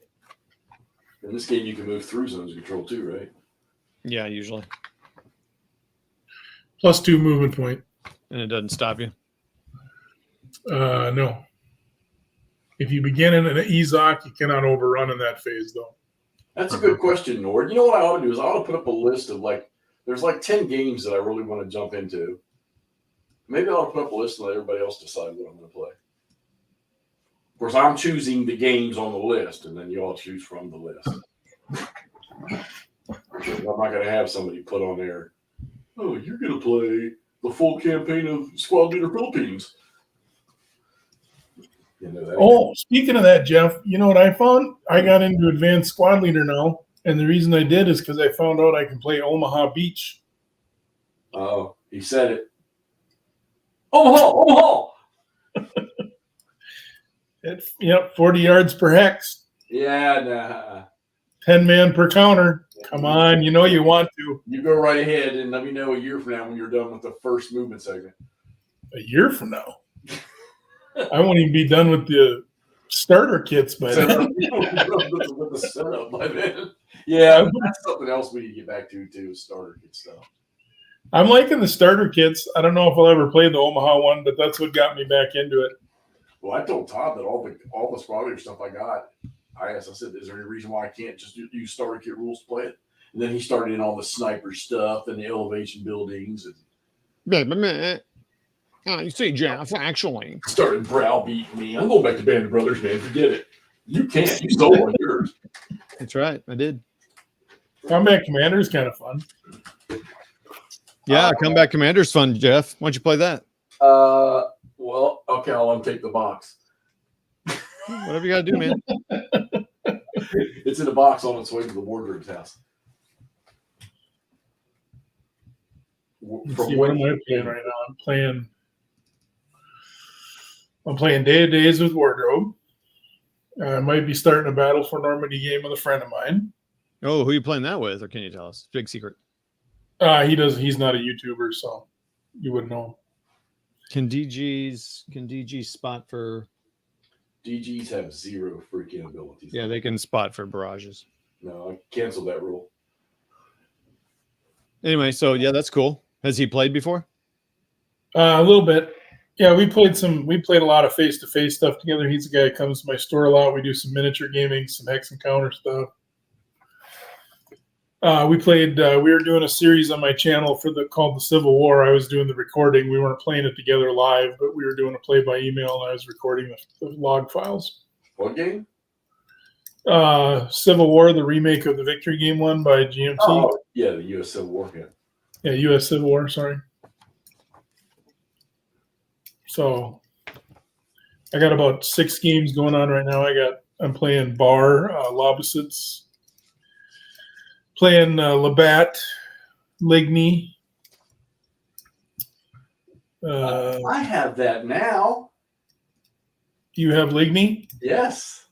S3: In this game, you can move through zones of control too, right?
S1: Yeah, usually.
S2: +2 movement point.
S1: And it doesn't stop you.
S2: No. If you begin in an EZOC, you cannot overrun in that phase, though.
S3: That's a good question, Nord. You know what I ought to do is I ought to put up a list of there's 10 games that I really want to jump into. Maybe I'll put up a list and let everybody else decide what I'm going to play. Of course, I'm choosing the games on the list, and then you all choose from the list. I'm not going to have somebody put on there, oh, you're going to play the full campaign of Squad Leader Philippines.
S2: Speaking of that, Jeff, you know what I found? I got into Advanced Squad Leader now, and the reason I did is because I found out I can play Omaha Beach.
S3: Oh, he said it. Omaha!
S2: 40 yards per hex.
S3: Yeah, nah.
S2: 10 man per counter. Come on, you know you want to.
S3: You go right ahead and let me know a year from now when you're done with the first movement segment.
S2: A year from now? I won't even be done with the starter kits by then.
S3: With the setup by then. Yeah, that's something else we need to get back to too, starter kit stuff.
S2: I'm liking the starter kits. I don't know if I'll ever play the Omaha one, but that's what got me back into it.
S3: Well, I told Todd that all the Squad Leader stuff I got, I said, is there any reason why I can't just use starter kit rules to play it? And then he started in all the sniper stuff and the elevation buildings. And
S1: you see, Jeff, actually.
S3: Started browbeating me. I'm going back to Band of Brothers, man. Forget it. You can't. You stole one of yours.
S1: That's right. I did.
S2: Combat Commander is kind of fun.
S1: Yeah, Combat Commander's fun, Jeff. Why don't you play that?
S3: Well, okay, I'll untake the box.
S1: Whatever you got to do, man.
S3: It's in a box on its way to the WarDRobe's house.
S2: Let's see, what am I playing right now? I'm playing Day of Days with WarDRobe. I might be starting a Battle for Normandy game with a friend of mine.
S1: Oh, who are you playing that with? Or can you tell us? Big secret.
S2: He's not a YouTuber, so you wouldn't know.
S1: Can DGs spot for?
S3: DGs have zero freaking abilities.
S1: Yeah, they can spot for barrages.
S3: No, I canceled that rule.
S1: Anyway, so yeah, that's cool. Has he played before?
S2: A little bit. Yeah, we played a lot of face-to-face stuff together. He's the guy that comes to my store a lot. We do some miniature gaming, some hex and counter stuff. We were doing a series on my channel called The Civil War. I was doing the recording. We weren't playing it together live, but we were doing a play by email, and I was recording the log files.
S3: What game?
S2: Civil War, the remake of the Victory Game one by GMT.
S3: Oh, yeah, the U.S. Civil War game.
S2: Yeah, U.S. Civil War, sorry. So I got about 6 games going on right now. I'm playing Bar, Lobosits, playing Labatt, Ligny.
S3: I have that now.
S2: You have Ligny?
S3: Yes.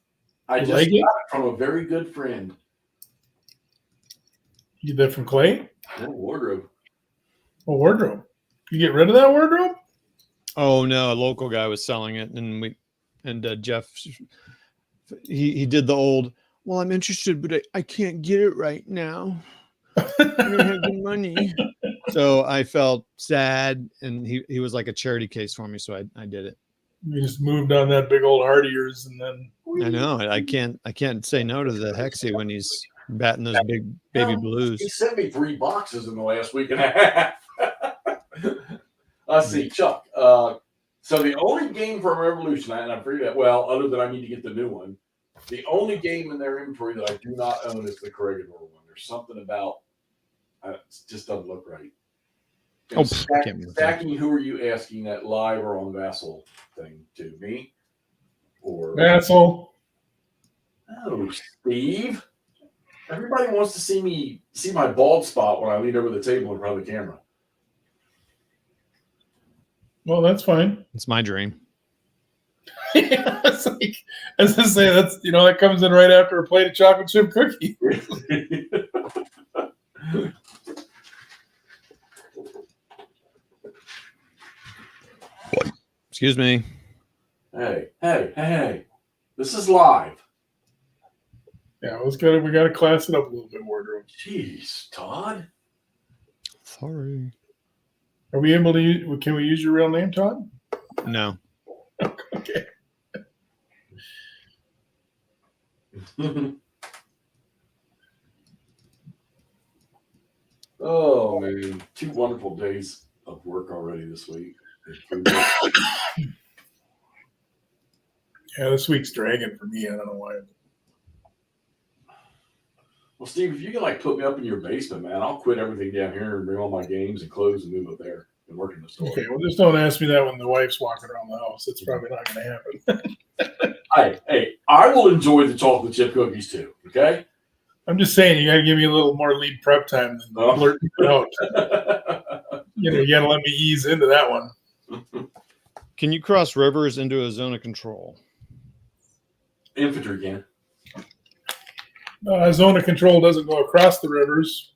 S3: I
S2: You
S3: just
S2: like
S3: got
S2: it?
S3: it from a very good friend.
S2: You get that from Clay?
S3: Yeah, WarDRobe.
S2: Oh, WarDRobe. You get rid of that WarDRobe?
S1: Oh no, a local guy was selling it, and And Jeff, he did the old, well, I'm interested, but I can't get it right now. I don't have the money. So I felt sad, and he was like a charity case for me. So I did it.
S2: You just moved on that big old heart of yours, and then
S1: I know I can't say no to the Hexie when he's batting those big baby blues.
S3: He sent me 3 boxes in the last week and a half. Let's see, Chuck. So the only game from Revolution, and I figured that, well, other than I need to get the new one, the only game in their inventory that I do not own is the Corregidor one. There's something about it just doesn't look right. And stacking, who are you asking that live or on Vassal thing to? Me? Or
S2: Vassal?
S3: Oh, Steve. Everybody wants to see my bald spot when I lean over the table in front of the camera.
S2: Well, that's fine.
S1: It's my dream.
S2: It's like, as I say, that's that comes in right after a plate of chocolate chip cookie.
S1: Excuse me.
S3: Hey. This is live.
S2: Yeah, we gotta class it up a little bit, WarDRobe.
S3: Jeez, Todd.
S1: Sorry.
S2: Are we able to can we use your real name, Todd?
S1: No.
S2: Okay.
S3: Oh man, 2 wonderful days of work already this week.
S2: Yeah, this week's dragging for me. I don't know why.
S3: Well, Steve, if you can put me up in your basement, man, I'll quit everything down here and bring all my games and clothes and move up there and work in the store.
S2: Okay, well, just don't ask me that when the wife's walking around the house. It's probably not going to happen.
S3: Hey, I will enjoy the chocolate chip cookies too. Okay.
S2: I'm just saying, you got to give me a little more lead prep time than blurting it out. You got to let me ease into that one.
S1: Can you cross rivers into a zone of control?
S3: Infantry can.
S2: Zone of control doesn't go across the rivers.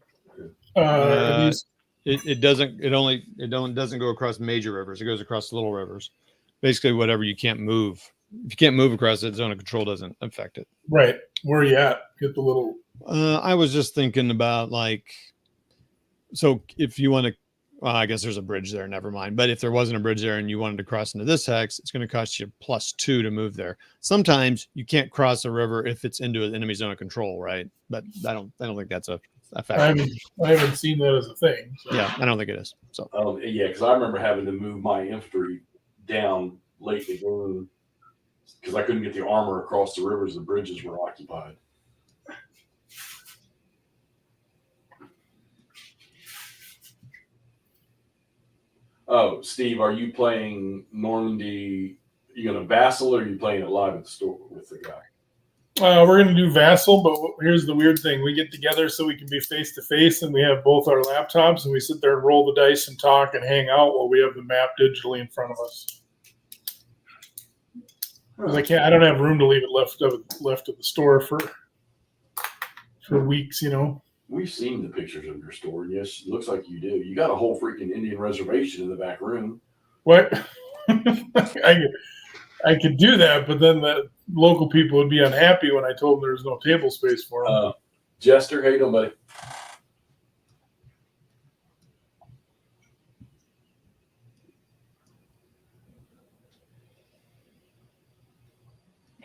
S1: It doesn't. It doesn't go across major rivers. It goes across little rivers. Basically, whatever you can't move. If you can't move across it, zone of control doesn't affect it.
S2: Right. Where are you at? Get the little.
S1: I was just thinking about so if you want to, well, I guess there's a bridge there. Never mind. But if there wasn't a bridge there and you wanted to cross into this hex, it's going to cost you +2 to move there. Sometimes you can't cross a river if it's into an enemy zone of control, right? But I don't think that's a factor.
S2: I haven't seen that as a thing. So.
S1: Yeah, I don't think it is. So.
S3: Yeah, because I remember having to move my infantry down late in the game because I couldn't get the armor across the rivers. The bridges were occupied. Oh, Steve, are you playing Normandy? Are you going to Vassal or are you playing it live at the store with the guy?
S2: We're going to do Vassal, but here's the weird thing. We get together so we can be face-to-face, and we have both our laptops, and we sit there and roll the dice and talk and hang out while we have the map digitally in front of us. Because I don't have room to leave it left at the store for weeks,
S3: We've seen the pictures of your store. Yes, it looks like you do. You got a whole freaking Indian reservation in the back room.
S2: What? I could do that, but then the local people would be unhappy when I told them there was no table space for them.
S3: Jester, how you doing, buddy?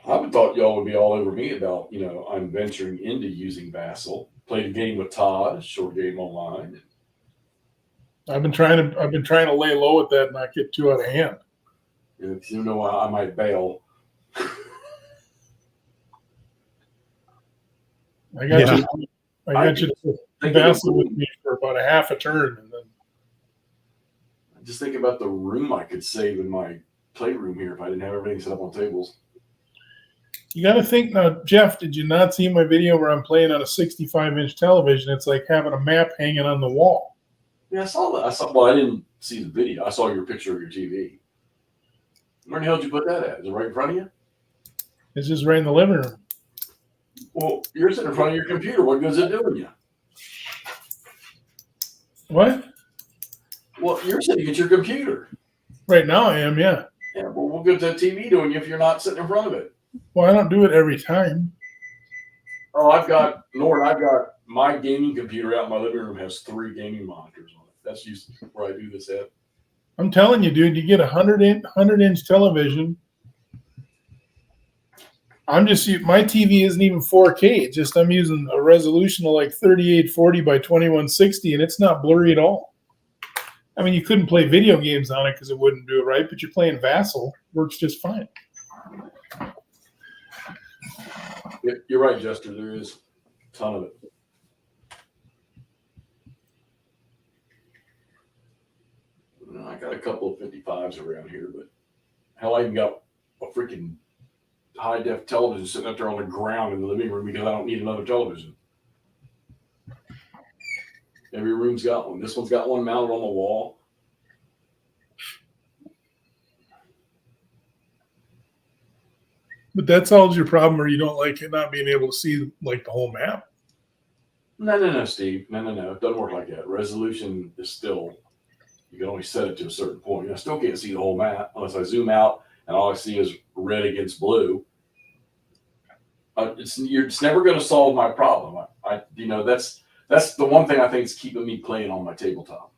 S3: I would thought y'all would be all over me about, I'm venturing into using Vassal. Played a game with Todd, short game online.
S2: I've been trying to lay low with that and not get too out of hand.
S3: If you know, I might bail.
S2: I got you to Vassal with me for about a half a turn, and then
S3: just think about the room I could save in my playroom here if I didn't have everything set up on tables.
S2: You got to think now, Jeff. Did you not see my video where I'm playing on a 65-inch television? It's like having a map hanging on the wall.
S3: Yeah, I saw that. Well, I didn't see the video. I saw your picture of your TV. Where the hell did you put that at? Is it right in front of you?
S2: It's just right in the living room.
S3: Well, you're sitting in front of your computer. What good is it doing you?
S2: What?
S3: Well, you're sitting at your computer.
S2: Right now I am, yeah.
S3: Yeah, well, what good's that TV doing if you're not sitting in front of it?
S2: Well, I don't do it every time.
S3: Oh, I've got my gaming computer out in my living room has 3 gaming monitors on it. That's usually where I do this at.
S2: I'm telling you, dude, you get a 100-inch television. My TV isn't even 4K. It's just I'm using a resolution of like 3840 by 2160, and it's not blurry at all. I mean, you couldn't play video games on it because it wouldn't do it right, but you're playing Vassal, works just fine.
S3: You're right, Jester. There is a ton of it. I got a couple of 55s around here, but hell, I even got a freaking high-def television sitting up there on the ground in the living room because I don't need another television. Every room's got one. This one's got one mounted on the wall.
S2: But that solves your problem, or you don't like it not being able to see like the whole map.
S3: No, Steve. No. It doesn't work like that. Resolution is still, you can only set it to a certain point. I still can't see the whole map unless I zoom out and all I see is red against blue. It's never going to solve my problem. That's the one thing I think is keeping me playing on my tabletop.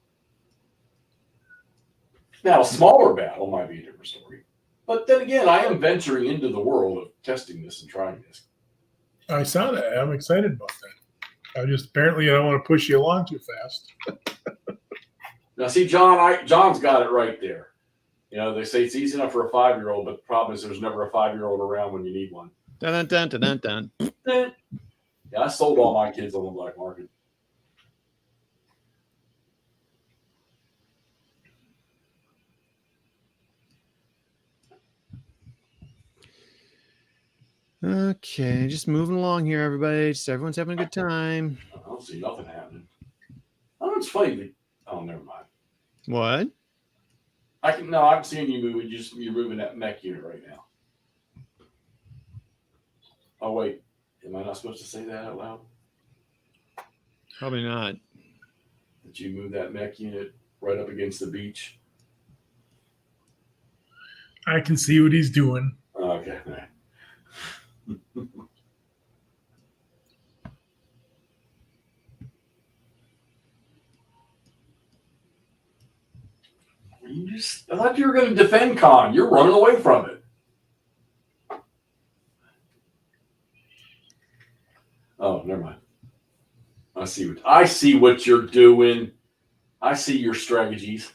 S3: Now, a smaller battle might be a different story. But then again, I am venturing into the world of testing this and trying this.
S2: I saw that. I'm excited about that. Apparently I don't want to push you along too fast.
S3: Now, see, John's got it right there. They say it's easy enough for a 5-year-old, but the problem is there's never a 5-year-old around when you need one.
S1: Dun, dun, dun, dun, dun.
S3: Yeah, I sold all my kids on the black market.
S1: Okay, just moving along here, everybody. Just everyone's having a good time.
S3: I don't see nothing happening. Oh, it's funny. Oh, never mind.
S1: What?
S3: I'm seeing you moving. You're moving that mech unit right now. Oh, wait. Am I not supposed to say that out loud?
S1: Probably not.
S3: Did you move that mech unit right up against the beach?
S2: I can see what he's doing.
S3: Okay. I thought you were going to defend Con. You're running away from it. Oh, never mind. I see what you're doing. I see your strategies.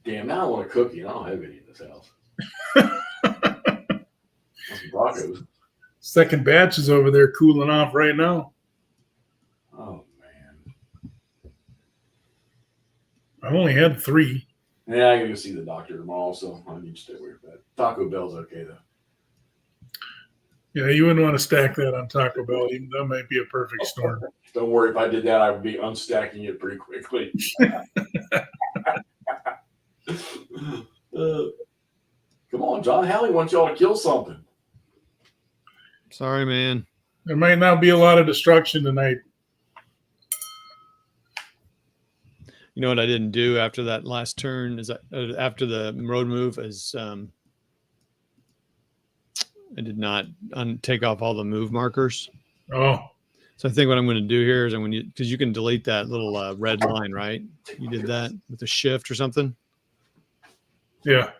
S3: Damn, now I want a cookie, and I don't have any in this house. Some Broncos.
S2: Second batch is over there cooling off right now.
S3: Oh, man.
S2: I only had 3.
S3: Yeah, I gotta go see the doctor tomorrow, so I need to stay away from that. Taco Bell's okay, though.
S2: Yeah, you wouldn't want to stack that on Taco Bell. Even that might be a perfect storm.
S3: Don't worry, if I did that, I would be unstacking it pretty quickly. Come on, John Halley wants y'all to kill something.
S1: Sorry, man.
S2: There might not be a lot of destruction tonight.
S1: You know what I didn't do after that last turn is after the road move is I did not take off all the move markers.
S2: Oh.
S1: So I think what I'm going to do here is because you can delete that little red line, right? You did that with a shift or something.
S2: Yeah.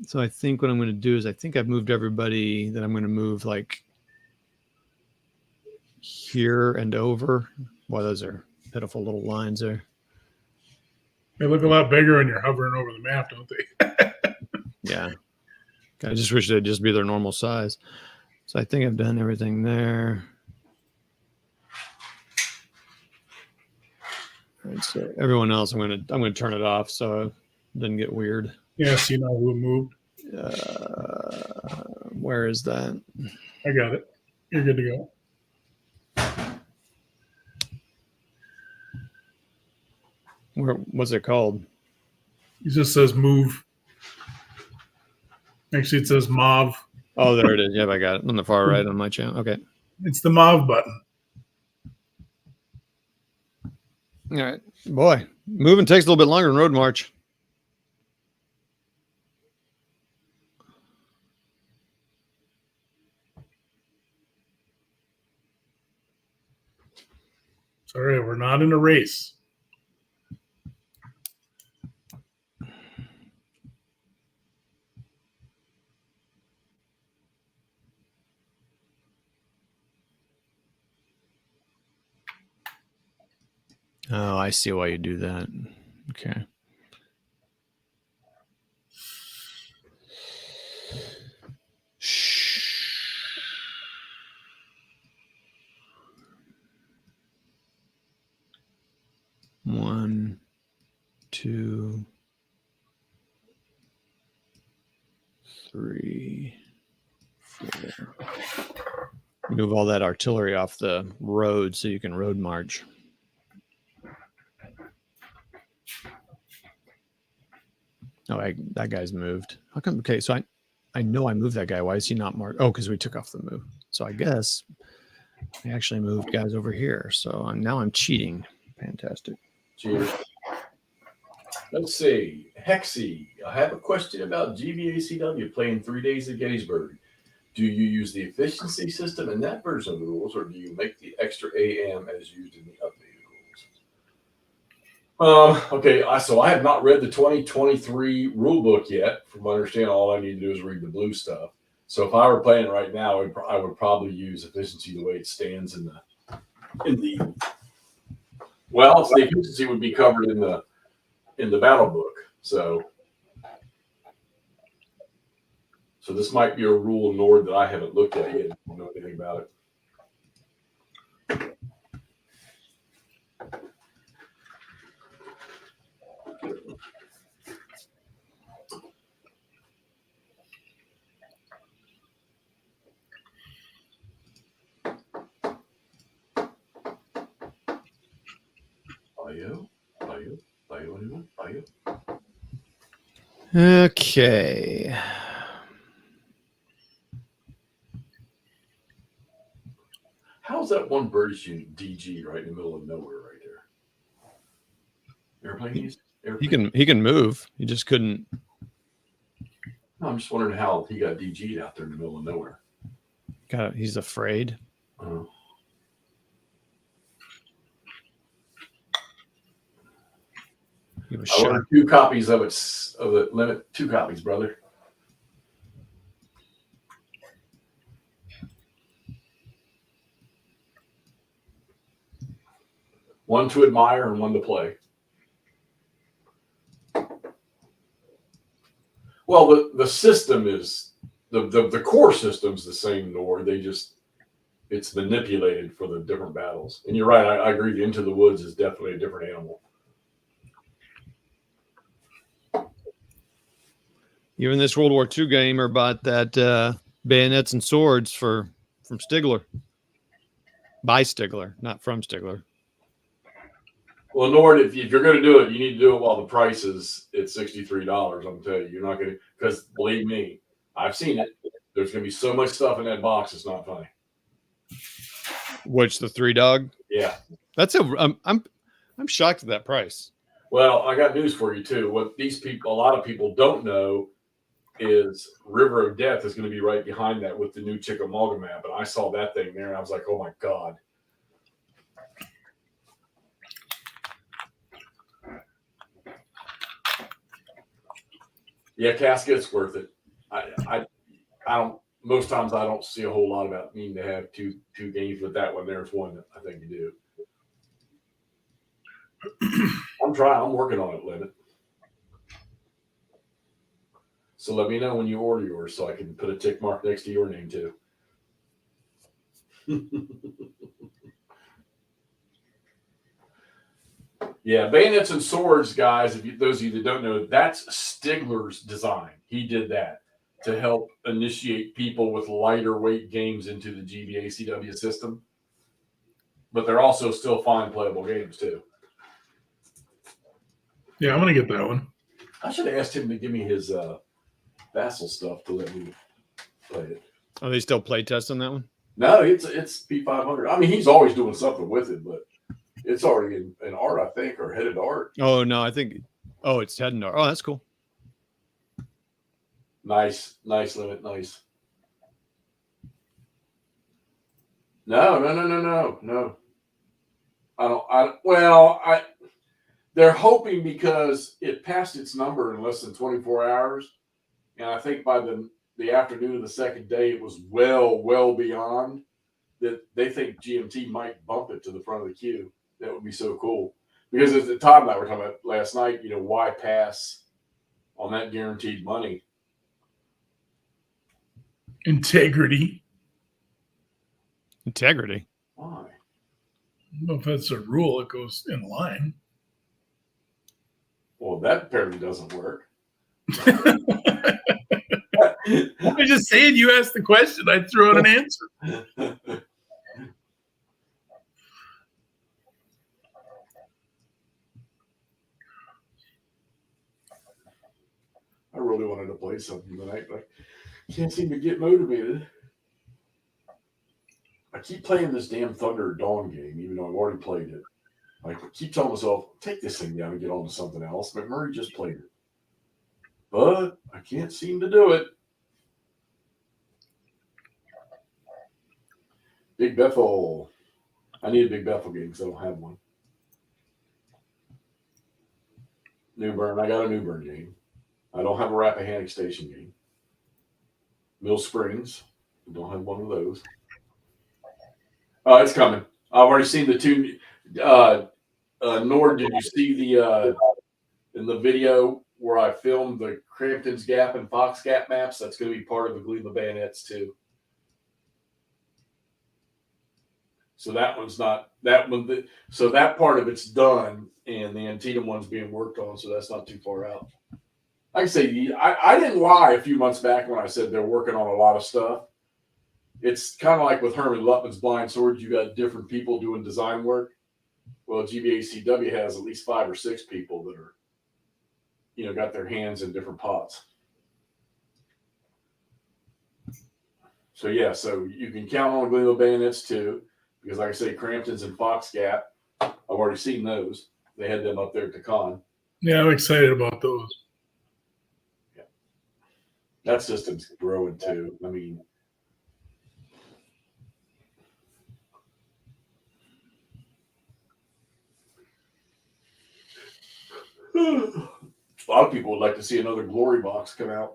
S1: So I think what I'm going to do is I think I've moved everybody that I'm going to move like here and over. Boy, those are pitiful little lines there.
S2: They look a lot bigger when you're hovering over the map, don't they?
S1: Yeah. I just wish they'd just be their normal size. So I think I've done everything there. All right, so everyone else, I'm gonna turn it off so it doesn't get weird.
S2: Yes, you know who moved.
S1: Where is that?
S2: I got it. You're good to go.
S1: What's it called?
S2: It just says move. Actually, it says mauve.
S1: Oh, there it is. Yep, I got it on the far right on my channel. Okay.
S2: It's the mauve button.
S1: All right. Boy, moving takes a little bit longer than road march.
S2: Sorry, we're not in a race.
S1: Oh, I see why you do that. Okay. One, two, three, four. Move all that artillery off the road so you can road march. Oh, that guy's moved. How come? Okay, so I know I moved that guy. Why is he not marked? Oh, because we took off the move. So I guess I actually moved guys over here. So now I'm cheating. Fantastic.
S3: Cheers. Let's see. Hexy, I have a question about GBACW playing 3 days at Gettysburg. Do you use the efficiency system in that version of the rules, or do you make the extra AM as used in the updated rules? Okay, so I have not read the 2023 rule book yet. From what I understand, all I need to do is read the blue stuff. So if I were playing right now, I would probably use efficiency the way it stands in the. Well, the efficiency would be covered in the battle book. So this might be a rule, Nord, that I haven't looked at yet. I don't know anything about it. Anyone?
S1: Okay.
S3: How's that one British unit DG right in the middle of nowhere right there? Airplanes?
S1: He can move. He just couldn't.
S3: No, I'm just wondering how he got DG'd out there in the middle of nowhere.
S1: He's afraid. He was
S3: I ordered 2 copies of it. Limit 2 copies, brother. One to admire and one to play. Well, the system is the core system's the same, Nor it's manipulated for the different battles. And you're right, I agree. Into the Woods is definitely a different animal.
S1: Even this World War II gamer bought that bayonets and swords from Stigler. By Stigler, not from Stigler.
S3: Well, Nord, if you're going to do it, you need to do it while the price is at $63. I'm telling you, you're not going to, because believe me, I've seen it. There's going to be so much stuff in that box. It's not funny.
S1: Which the 3-dog?
S3: Yeah,
S1: I'm shocked at that price.
S3: Well, I got news for you too. What a lot of people don't know, is River of Death is going to be right behind that with the new Chickamauga map. And I saw that thing there, and I was like, oh my god. Yeah, Casket's worth it. I don't. Most times I don't see a whole lot about needing to have two games, but that one there's one that I think you do. I'm trying. I'm working on it, Limit. So let me know when you order yours, so I can put a tick mark next to your name too. Yeah, bayonets and swords, guys. Those of you that don't know, that's Stigler's design. He did that to help initiate people with lighter weight games into the GBACW system. But they're also still fine playable games too.
S2: Yeah, I'm gonna get that one.
S3: I should have asked him to give me his Vassal stuff to let me play it.
S1: Are they still play testing that one?
S3: No, it's P500. I mean, he's always doing something with it, but it's already in art, I think, or headed to art.
S1: Oh no, I think. Oh, it's heading to art. Oh, that's cool.
S3: Nice, Limit, nice. No. They're hoping because it passed its number in less than 24 hours. And I think by the afternoon of the second day, it was well beyond that. They think GMT might bump it to the front of the queue. That would be so cool. Because as Todd and I were talking about last night, why pass on that guaranteed money?
S2: Integrity.
S1: Why?
S2: I don't know if that's a rule. It goes in line.
S3: Well, that apparently doesn't work.
S2: I was just saying, you asked the question, I threw out an answer.
S3: I really wanted to play something tonight, but I can't seem to get motivated. I keep playing this damn Thunder Dawn game, even though I've already played it. I keep telling myself, take this thing down and get on to something else. McMurray just played it. But I can't seem to do it. Big Bethel. I need a Big Bethel game because I don't have one. New Bern. I got a New Bern game. I don't have a Rappahannock Station game. Mill Springs. I don't have one of those. Oh, it's coming. I've already seen the two. Nord, did you see in the video where I filmed the Crampton's Gap and Fox Gap maps? That's going to be part of the Gleveland Bayonets too. So that one's not that one. So that part of it's done, and the Antietam one's being worked on. So that's not too far out. Like I say, I didn't lie a few months back when I said they're working on a lot of stuff. It's kind of like with Herman Lutman's Blind Swords. You got different people doing design work. Well, GBACW has at least 5 or 6 people that are, got their hands in different pots. So yeah, so you can count on Gleveland Bayonets too, because like I say, Crampton's and Fox Gap, I've already seen those. They had them up there at the con.
S2: Yeah, I'm excited about those.
S3: Yeah, that system's growing too. I mean, a lot of people would like to see another Glory box come out.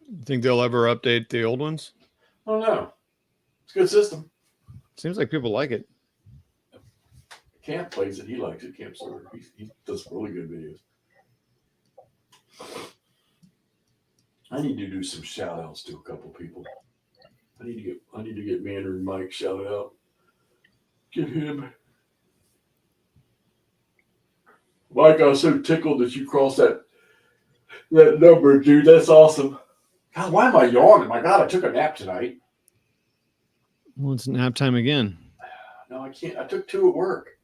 S1: You think they'll ever update the old ones?
S3: I don't know. It's a good system.
S1: Seems like people like it.
S3: Camp plays it. He likes it. Camp Sawyer. He does really good videos. I need to do some shout outs to a couple people. I need to get Mandarin Mike shouted out. Get him. Mike, I was so tickled that you crossed that number, dude. That's awesome. God, why am I yawning? My God, I took a nap tonight.
S1: Well, it's nap time again.
S3: No, I can't. I took 2 at work.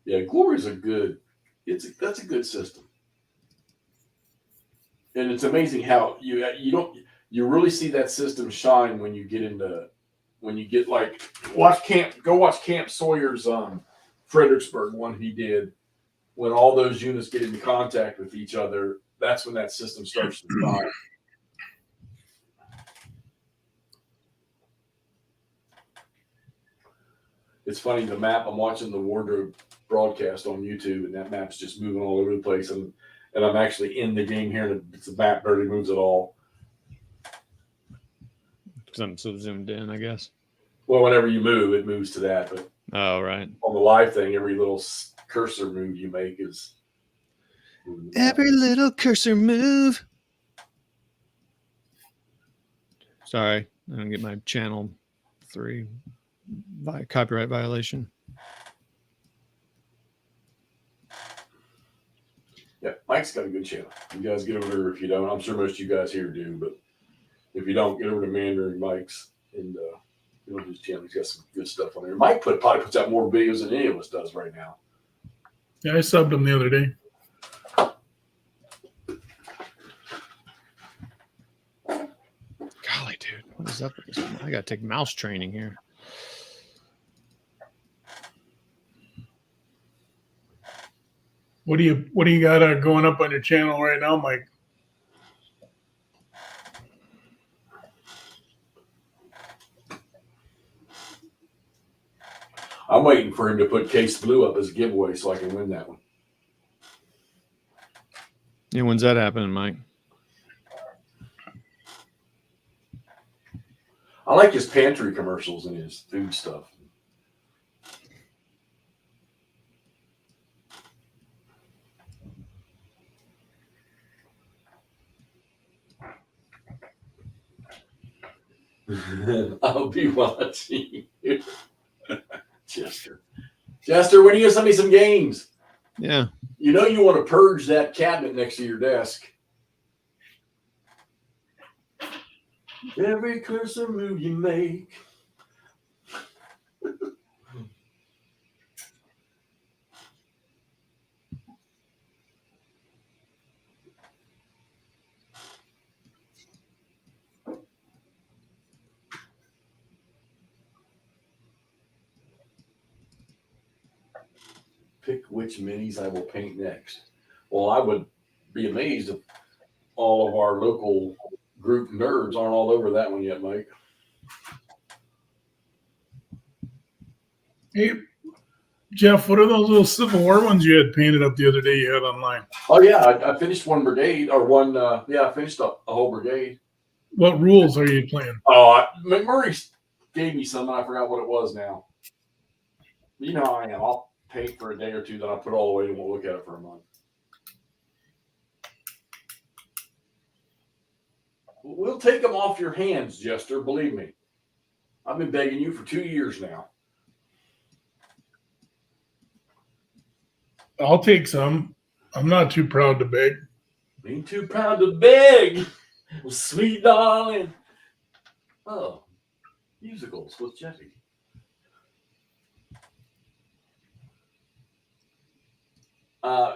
S3: Yeah, Glory's that's a good system. And it's amazing how you really see that system shine when you get like go watch Camp Sawyer's Fredericksburg one he did. When all those units get into contact with each other, that's when that system starts to shine. It's funny, the map, I'm watching the WarDRobe broadcast on YouTube, and that map's just moving all over the place. And I'm actually in the game here, and the map barely moves at all.
S1: Because I'm so zoomed in, I guess.
S3: Well, whenever you move, it moves to that. But
S1: oh, right.
S3: On the live thing, every little cursor move you make is...
S1: Every little cursor move. Sorry, I don't get my channel 3 copyright violation.
S3: Yeah, Mike's got a good channel. You guys get over there if you don't. I'm sure most of you guys here do, but if you don't, get over to Mandarin Mike's and go to his channel. He's got some good stuff on there. Mike probably puts out more videos than any of us does right now.
S2: Yeah, I subbed him the other day.
S1: Golly, dude, what is up with this one? I gotta take mouse training here.
S2: What do you got going up on your channel right now, Mike?
S3: I'm waiting for him to put Case Blue up as a giveaway so I can win that one.
S1: Yeah, when's that happening, Mike?
S3: I like his pantry commercials and his food stuff. I'll be watching you. Chester. Chester, when are you going to send me some games?
S1: Yeah.
S3: You know you want to purge that cabinet next to your desk. Every cursor move you make. Pick which minis I will paint next. Well, I would be amazed if all of our local group nerds aren't all over that one yet, Mike.
S2: Hey, Jeff, what are those little Civil War ones you had painted up the other day you had online?
S3: Oh yeah, I finished one brigade or one. I finished a whole brigade.
S2: What rules are you playing?
S3: Oh, McMurray gave me some, and I forgot what it was now. You know how I am. I'll paint for a day or two, then I'll put it all away and we'll look at it for a month. We'll take them off your hands, Jester. Believe me. I've been begging you for 2 years now.
S2: I'll take some. I'm not too proud to beg.
S3: Ain't too proud to beg. Well, sweet darling. Oh, musicals with Jeffy.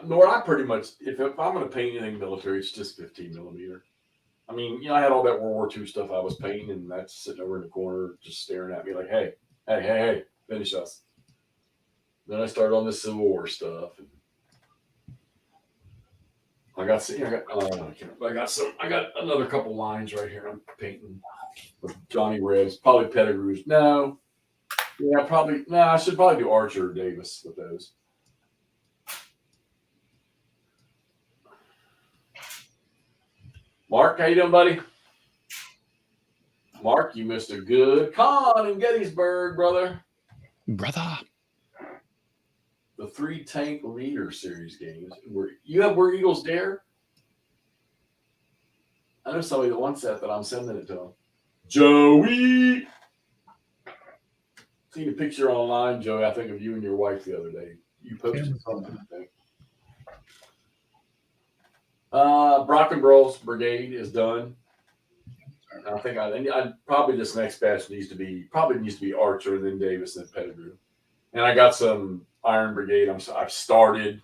S3: Nor I pretty much, if I'm going to paint anything military, it's just 15 millimeter. I mean, I had all that World War II stuff I was painting, and that's sitting over in the corner just staring at me like, hey, finish us. Then I started on this Civil War stuff. And I got another couple lines right here I'm painting with Johnny Rebs, probably Pettigrew's. No. Yeah, probably. No, I should probably do Archer or Davis with those. Mark, how you doing, buddy? Mark, you missed a good con in Gettysburg, brother.
S1: Brother.
S3: The 3 tank leader series games. You have Where Eagles Dare? I know somebody that wants that I'm sending it to them. Joey! Seen a picture online, Joey, I think of you and your wife the other day. You posted something, I think. Brock and Brawl's Brigade is done. I think I probably this next batch needs to be Archer, then Davis, then Pettigrew. And I got some Iron Brigade. I've started.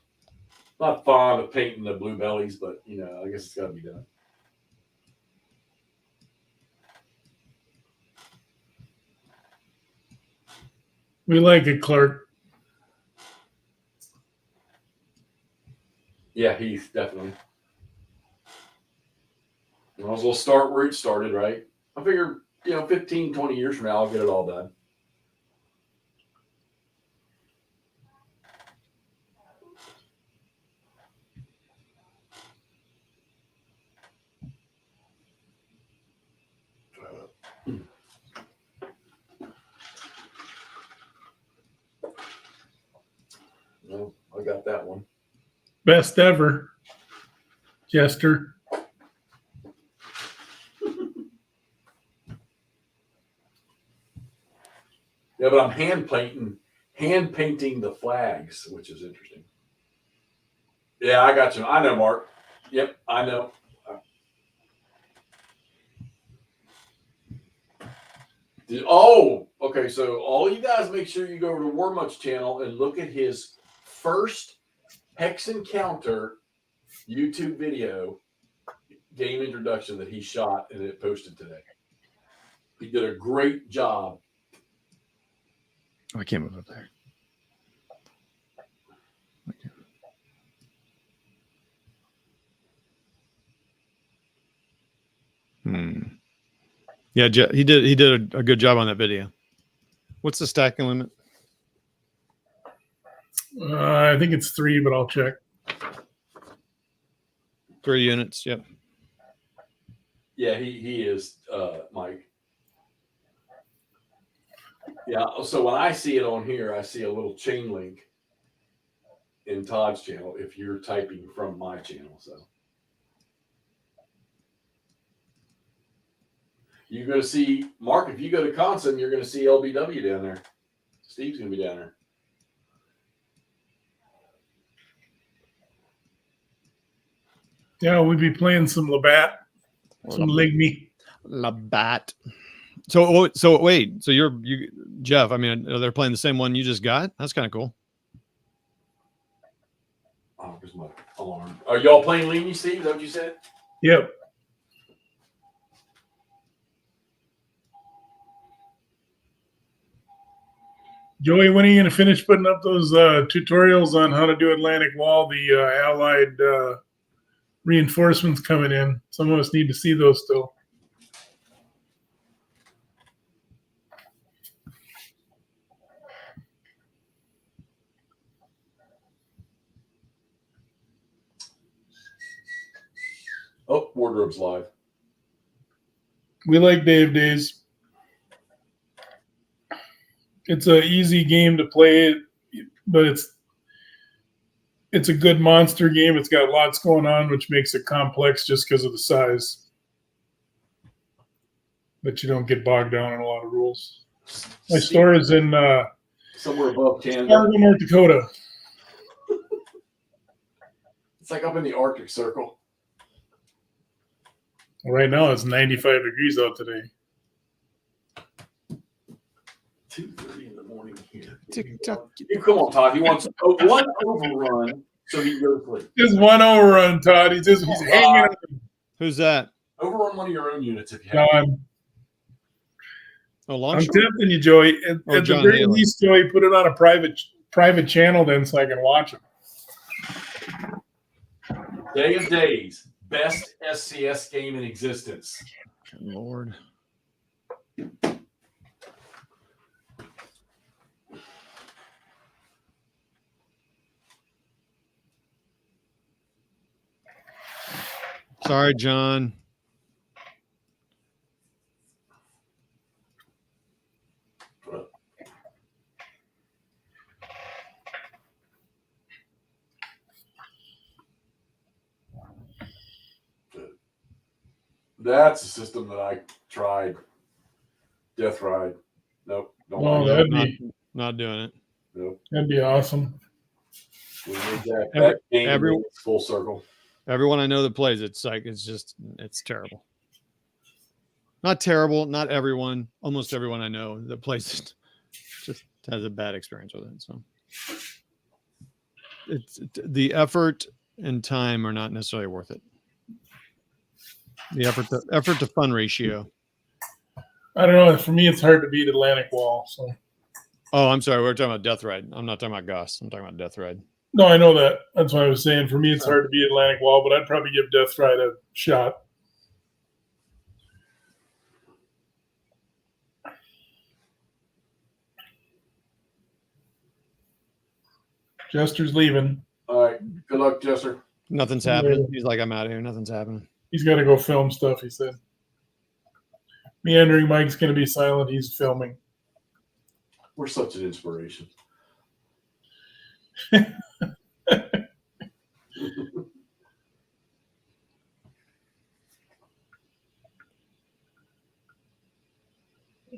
S3: Not fond of painting the blue bellies, but I guess it's got to be done.
S2: We like it, Clark.
S3: Yeah, Heath, definitely. Might as well start where it started, right? I figure, 15, 20 years from now, I'll get it all done. No, I got that one.
S2: Best ever, Jester.
S3: Yeah, but I'm hand painting the flags, which is interesting. Yeah, I got you. I know, Mark. Yep, I know. Okay. So all you guys make sure you go over to Warmuch's channel and look at his first Hex Encounter YouTube video game introduction that he shot and it posted today. He did a great job.
S1: Oh, I can't move up there. Yeah, he did a good job on that video. What's the stacking limit?
S2: I think it's 3, but I'll check.
S1: 3 units. Yep.
S3: Yeah, he is, Mike. Yeah, so when I see it on here, I see a little chain link in Todd's channel if you're typing from my channel. So you're going to see, Mark, if you go to Conson, you're going to see LBW down there. Steve's going to be down there.
S2: Yeah, we'd be playing some Labatt, some Ligny.
S1: Labatt. So wait, so you Jeff, I mean, they're playing the same one you just got? That's kind of cool.
S3: Oh, there's my alarm. Are y'all playing Ligny, Steve? Is that what you said?
S2: Yep. Joey, when are you going to finish putting up those tutorials on how to do Atlantic Wall? The Allied reinforcements coming in. Some of us need to see those still.
S3: Oh, WarDRobe's live.
S2: We like Day of Days. It's an easy game to play, but it's a good monster game. It's got lots going on, which makes it complex just because of the size. But you don't get bogged down in a lot of rules. My store is in
S3: somewhere above Canada,
S2: Fargo, North Dakota.
S3: It's like up in the Arctic Circle.
S2: Right now it's 95 degrees out today.
S3: 2:30 in the morning here.
S1: TikTok.
S3: Come on, Todd. He wants one overrun so he can go to sleep.
S2: Just one overrun, Todd. He's hanging on.
S1: Who's that?
S3: Overrun one of your own units if you have.
S2: John.
S1: Oh,
S2: I'm
S1: launch.
S2: tempting you, Joey. At the
S1: John
S2: very
S1: Haley.
S2: least, Joey, put it on a private channel then so I can watch it.
S3: Day of Days. Best SCS game in existence.
S1: Good Lord. Sorry, John.
S3: That's a system that I tried. Death Ride. Nope. Don't
S2: Oh,
S3: like
S2: that'd
S3: it.
S2: be
S1: Not doing it.
S3: Nope.
S2: that'd be awesome.
S3: We need that game full circle.
S1: Everyone I know that plays it's terrible. Not terrible, not everyone. Almost everyone I know that plays it just has a bad experience with it. So it's the effort and time are not necessarily worth it. The effort to fun ratio.
S2: I don't know. For me, it's hard to beat Atlantic Wall. So.
S1: Oh, I'm sorry. We're talking about Death Ride. I'm not talking about Goss. I'm talking about Death Ride.
S2: No, I know that. That's what I was saying. For me, it's hard to beat Atlantic Wall, but I'd probably give Death Ride a shot. Jester's leaving.
S3: All right. Good luck, Jester.
S1: Nothing's happening. He's like, I'm out of here. Nothing's happening.
S2: He's got to go film stuff, he said. Meandering Mike's going to be silent. He's filming.
S3: We're such an inspiration.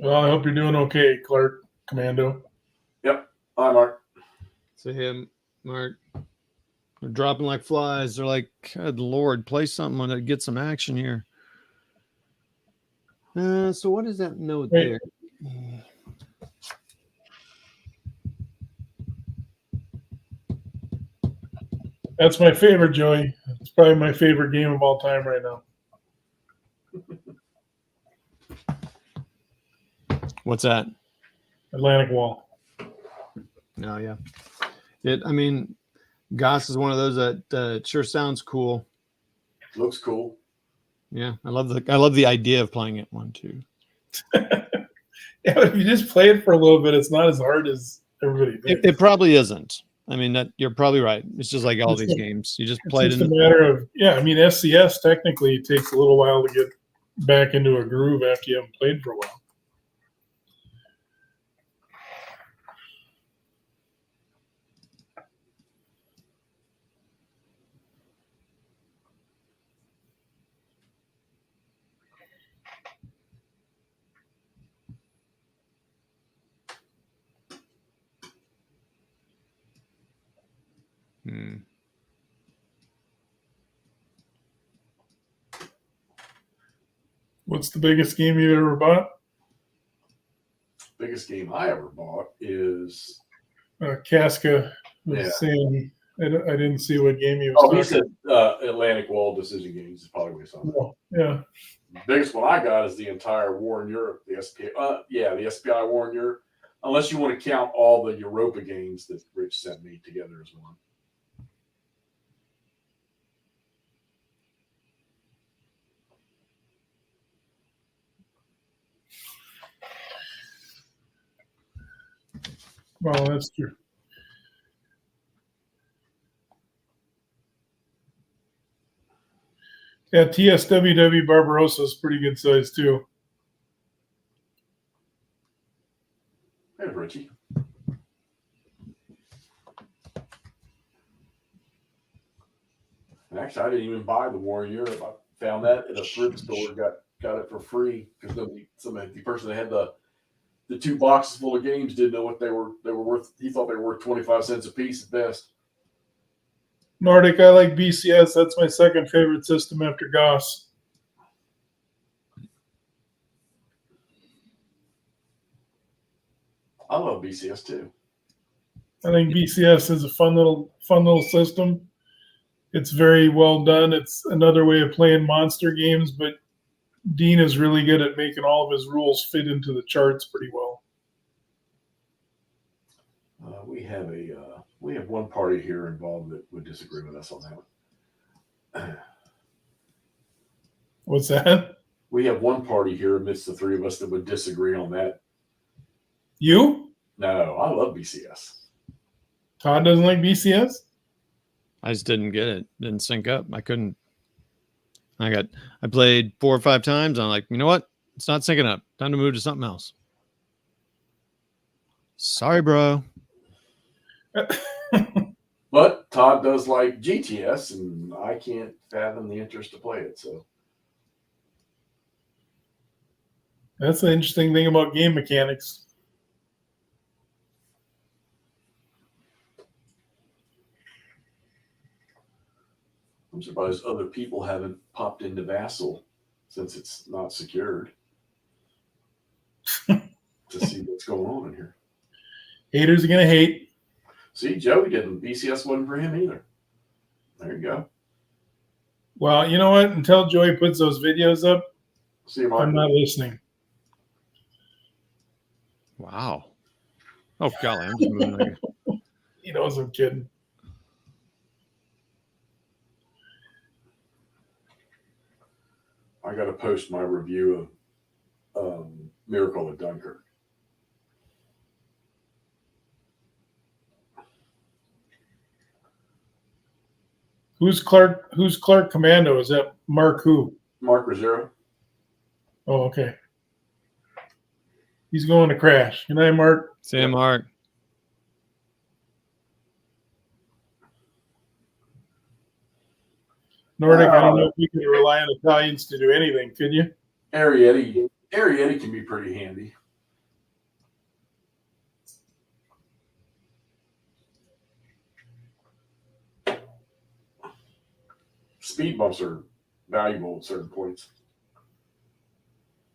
S2: Well, I hope you're doing okay, Clark Commando.
S3: Yep. Hi, Mark.
S1: So him, Mark, they're dropping like flies. They're like, good Lord, play something on it, get some action here. So what is that note there?
S2: That's my favorite, Joey. It's probably my favorite game of all time right now.
S1: What's that?
S2: Atlantic Wall.
S1: No, yeah. I mean, Goss is one of those that sure sounds cool.
S3: Looks cool.
S1: Yeah, I love the idea of playing it 1-2.
S2: Yeah, but if you just play it for a little bit, it's not as hard as everybody thinks.
S1: It probably isn't. I mean, that you're probably right. It's just like all
S2: It's
S1: these
S2: like-
S1: games. You just
S2: It's
S1: play it
S2: just a
S1: in.
S2: matter of, yeah, I mean, SCS technically takes a little while to get back into a groove after you haven't played for a while.
S1: Hmm.
S2: What's the biggest game you've ever bought?
S3: Biggest game I ever bought is
S2: Casca was
S3: Yeah.
S2: saying, I didn't see what game he was
S3: he
S2: talking
S3: said Atlantic Wall Decision Games is probably what he saw.
S2: about. Yeah.
S3: The biggest one I got is the entire war in Europe, the SPI. The SPI war in Europe. Unless you want to count all the Europa games that Rich sent me together as one.
S2: Well, that's true. Yeah, TSWW Barbarossa is pretty good size too.
S3: Hey, Richie. And actually, I didn't even buy the War in Europe. I found that at a thrift store. Got it for free because the person that had the 2 boxes full of games didn't know what they were worth. He thought they were worth 25 cents a piece at best.
S2: Nordic, I like BCS. That's my second favorite system after Goss.
S3: I love BCS too.
S2: I think BCS is a fun little system. It's very well done. It's another way of playing monster games, but Dean is really good at making all of his rules fit into the charts pretty well.
S3: We have one party here involved that would disagree with us on that one.
S2: What's that?
S3: We have one party here amidst the three of us that would disagree on that.
S2: You?
S3: No, I love BCS.
S2: Todd doesn't like BCS?
S1: I just didn't get it. Didn't sync up. I couldn't. I played 4 or 5 times. I'm like, you know what? It's not syncing up. Time to move to something else. Sorry, bro.
S3: But Todd does like GTS, and I can't fathom the interest to play it. So
S2: That's the interesting thing about game mechanics.
S3: I'm surprised other people haven't popped into Vassal since it's not secured to see what's going on in here.
S2: Haters are going to hate.
S3: See, Joey didn't. BCS wasn't for him either. There you go.
S2: Well, you know what? Until Joey puts those videos up,
S3: See you, Mark.
S2: I'm not listening.
S1: Wow. Oh, golly. I'm just moving like
S2: He knows I'm kidding.
S3: I got to post my review of Miracle at Dunkirk.
S2: Who's Clark Commando? Is that Mark who?
S3: Mark Rosero.
S2: Oh, okay. He's going to crash. Good night, Mark.
S1: Sam Mark.
S2: Nordic, I don't know if you can rely on Italians to do anything, could you?
S3: Arietti can be pretty handy. Speed bumps are valuable at certain points.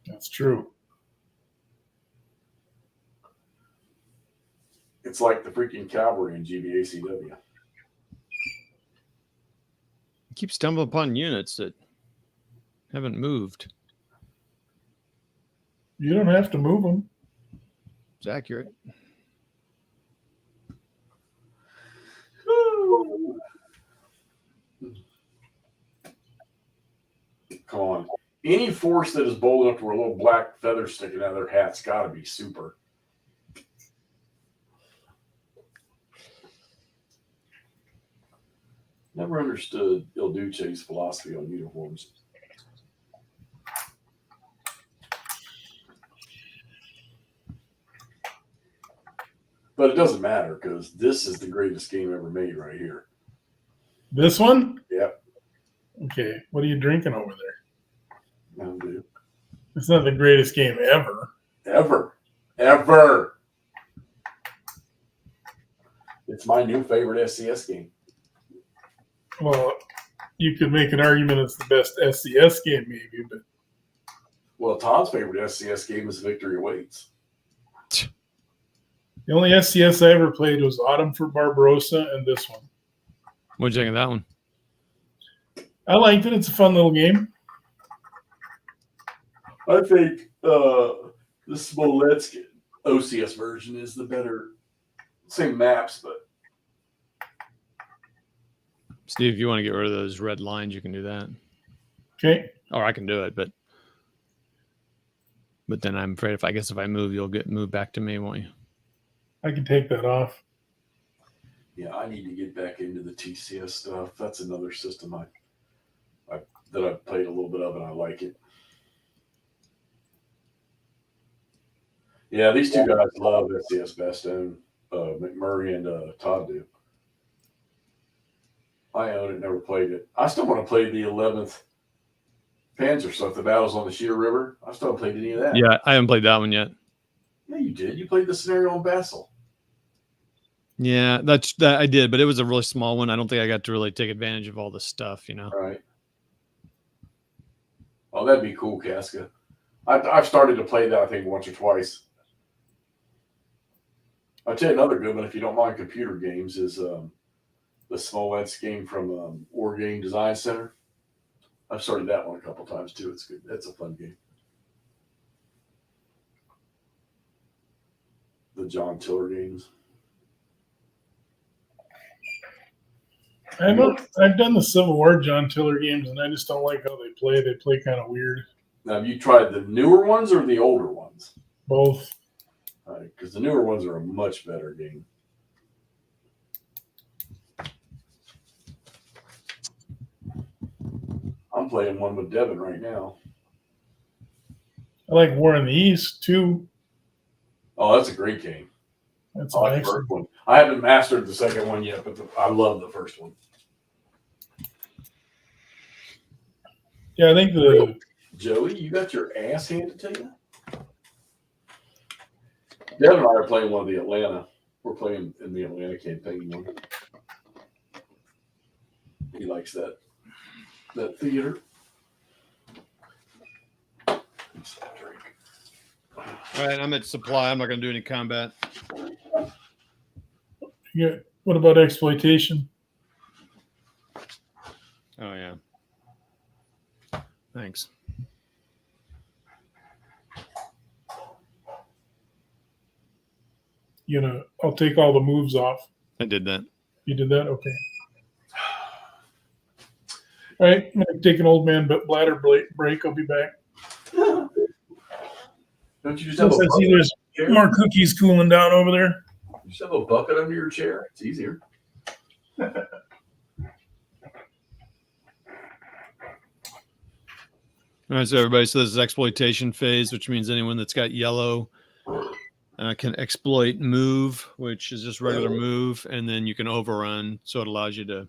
S2: That's true.
S3: It's like the freaking cavalry in GBACW.
S1: You keep stumbling upon units that haven't moved.
S2: You don't have to move them.
S1: It's accurate.
S3: Come on. Any force that is bold enough to wear a little black feather sticking out of their hat's got to be super. Never understood Il Duce's philosophy on uniforms. But it doesn't matter because this is the greatest game ever made right here.
S2: This one?
S3: Yep.
S2: Okay. What are you drinking over there?
S3: Mountain Dew.
S2: It's not the greatest game ever.
S3: Ever. It's my new favorite SCS game.
S2: Well, you could make an argument it's the best SCS game, maybe, but
S3: Well, Todd's favorite SCS game is Victory Awaits.
S2: the only SCS I ever played was Autumn for Barbarossa and this one.
S1: What'd you think of that one?
S2: I liked it. It's a fun little game.
S3: I think the Smolensk OCS version is the better. Same maps, but
S1: Steve, if you want to get rid of those red lines, you can do that.
S2: Okay.
S1: Or I can do it, but then I'm afraid if I move, you'll get moved back to me, won't you?
S2: I can take that off.
S3: yeah, I need to get back into the TCS stuff. That's another system that I've played a little bit of and I like it. Yeah, these two guys love SCS Bastogne. McMurray and Todd do. I own it, never played it. I still want to play the 11th Panzer stuff, the battles on the Sheer River. I still haven't played any of that.
S1: Yeah, I haven't played that one yet.
S3: Yeah, you did. You played the scenario on Basel.
S1: Yeah, that I did, but it was a really small one. I don't think I got to really take advantage of all the stuff, you know.
S3: Right. Oh, that'd be cool, Casca. I've started to play that, I think, once or twice. I'll tell you another good one, if you don't mind computer games, is the Smolensk game from War Game Design Center. I've started that one a couple times, too. It's good. It's a fun game. The John Tiller games.
S2: I've done the Civil War John Tiller games, and I just don't like how they play. They play kind of weird.
S3: Now, have you tried the newer ones or the older ones?
S2: Both.
S3: Because the newer ones are a much better game. I'm playing one with Devin right now.
S2: I like War in the East, too.
S3: Oh, that's a great game.
S2: That's
S3: I like the
S2: nice.
S3: first one. I haven't mastered the second one yet, but I love the first one.
S2: Yeah, I think the
S3: Joey, you got your ass handed to you? Devin and I are playing one of the Atlanta. We're playing in the Atlanta campaign one. He likes that theater.
S1: All right, I'm at supply. I'm not going to do any combat.
S2: yeah. What about exploitation?
S1: Oh, yeah. Thanks.
S2: I'll take all the moves off.
S1: I did that.
S2: You did that? Okay. All right, I'm going to take an old man bladder break. I'll be back.
S3: Don't you just have
S2: Plus,
S3: a
S2: I see
S3: bucket?
S2: there's more cookies cooling down over there.
S3: You just have a bucket under your chair. It's easier.
S1: All right, so everybody, so this is exploitation phase, which means anyone that's got yellow can exploit move, which is just regular move, and then you can overrun, so it allows you to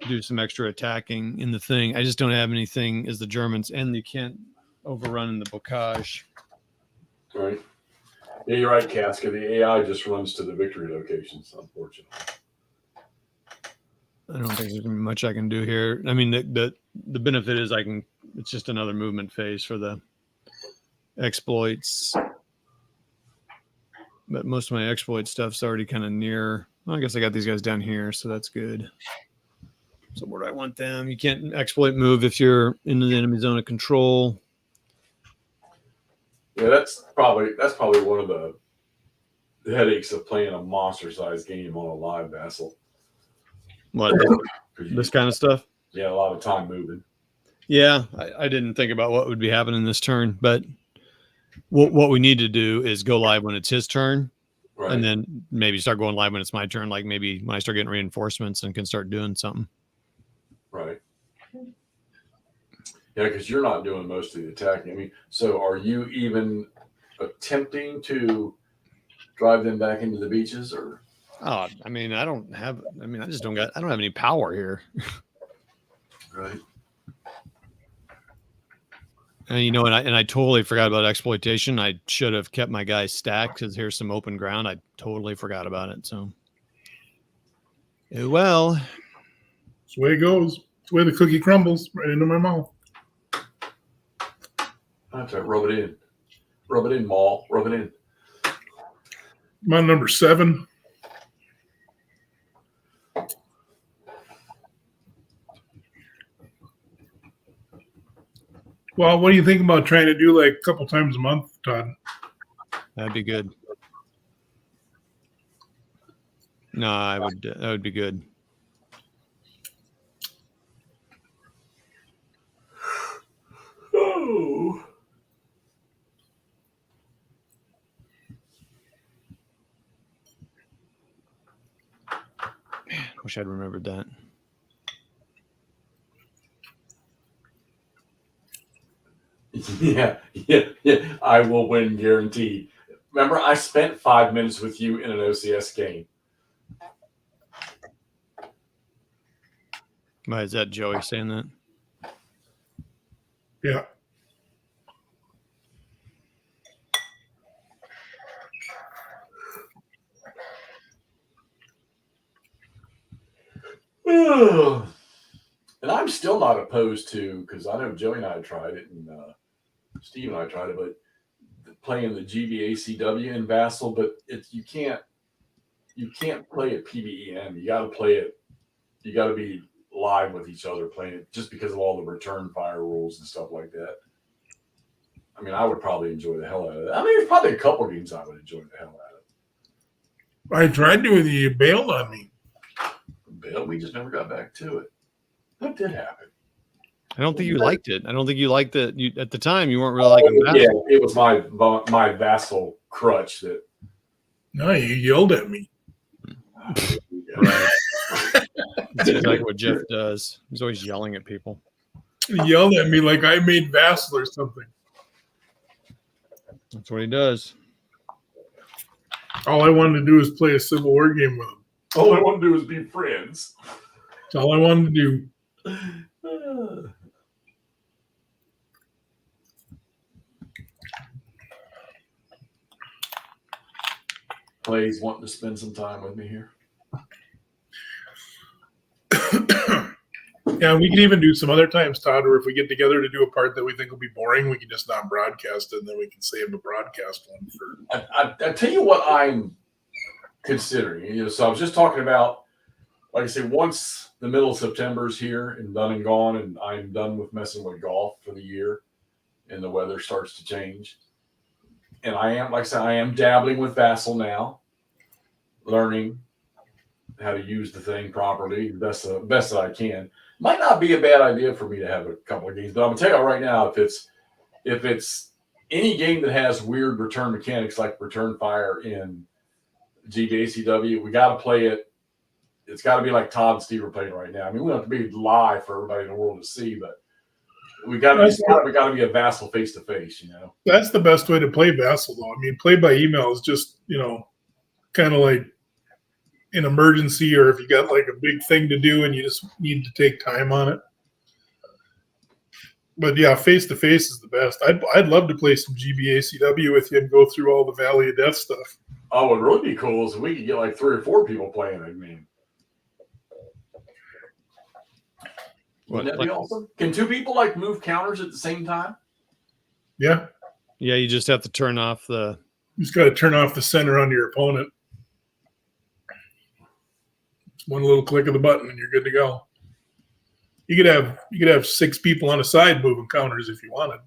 S1: do some extra attacking in the thing. I just don't have anything as the Germans, and you can't overrun in the bocage.
S3: Right. Yeah, you're right, Casca. The AI just runs to the victory locations, unfortunately.
S1: I don't think there's gonna be much I can do here. I mean, the benefit is it's just another movement phase for the exploits. But most of my exploit stuff's already kind of near. Well, I guess I got these guys down here, so that's good. So where do I want them? You can't exploit move if you're in the enemy zone of control.
S3: Yeah, that's probably one of the headaches of playing a monster-sized game on a live Vassal.
S1: What? This kind of stuff?
S3: Yeah, a lot of time moving.
S1: Yeah, I didn't think about what would be happening this turn, but what we need to do is go live when it's his turn,
S3: Right.
S1: and then maybe start going live when it's my turn. Like maybe when I start getting reinforcements and can start doing something.
S3: Right. Yeah, because you're not doing most of the attacking. I mean, so are you even attempting to drive them back into the beaches, or?
S1: Oh, I mean, I just don't I don't have any power here.
S3: Right.
S1: And and I totally forgot about exploitation. I should have kept my guys stacked because here's some open ground. I totally forgot about it. So, well,
S2: That's the way it goes. It's the way the cookie crumbles right into my mouth.
S3: That's right. Rub it in. Rub it in, Maul. Rub it in.
S2: I'm on number 7. Well, what do you think about trying to do like a couple times a month, Todd?
S1: that'd be good. No, that would be good.
S3: Oh.
S1: Man, wish I'd remembered that.
S3: Yeah. I will win, guaranteed. Remember, I spent 5 minutes with you in an OCS game.
S1: Why is that Joey saying that?
S2: Yeah.
S3: And I'm still not opposed to, because I know Joey and I tried it, and Steve and I tried it, but playing the GVACW in Vassal, but you can't play it PBEM. You got to play it. You got to be live with each other playing it, just because of all the return fire rules and stuff like that. I mean, I would probably enjoy the hell out of it. I mean, there's probably a couple games I would enjoy the hell out of.
S2: I tried to, you bailed on me.
S3: But we just never got back to it. What did happen?
S1: I don't think you liked it. I don't think you liked it. At the time, you weren't really liking Vassal.
S3: Yeah, it was my Vassal crutch that.
S2: No, you yelled at me.
S1: Right. That's exactly what Jeff does. He's always yelling at people.
S2: You yelled at me like I made Vassal or something.
S1: That's what he does.
S2: All I wanted to do was play a Civil War game with him.
S3: All I want to do is be friends.
S2: That's all I wanted to do.
S3: Clay's wanting to spend some time with me here.
S2: Yeah, we can even do some other times, Todd, where if we get together to do a part that we think will be boring, we can just not broadcast it, and then we can save the broadcast one for.
S3: I tell you what I'm considering. So I was just talking about, like I say, once the middle of September is here and done and gone, and I'm done with messing with golf for the year, and the weather starts to change. And I am, like I said, I am dabbling with Vassal now, learning how to use the thing properly, best that I can. Might not be a bad idea for me to have a couple of games, but I'm gonna tell you right now, if it's any game that has weird return mechanics like return fire in GVACW, we got to play it. It's got to be like Todd and Steve are playing right now. I mean, we don't have to be live for everybody in the world to see, but we got to be a Vassal face to face. You know,
S2: that's the best way to play Vassal, though. I mean, play by email is just kind of like an emergency, or if you got like a big thing to do and you just need to take time on it. But yeah, face to face is the best. I'd love to play some GBACW with you and go through all the Valley of Death stuff.
S3: Oh, what would really be cool is if we could get like 3 or 4 people playing it. I mean, wouldn't that be awesome? Can 2 people like move counters at the same time?
S2: Yeah.
S1: Yeah, you just have to turn off the.
S2: You just got to turn off the center on your opponent. One little click of the button and you're good to go. You could have 6 people on a side moving counters if you wanted.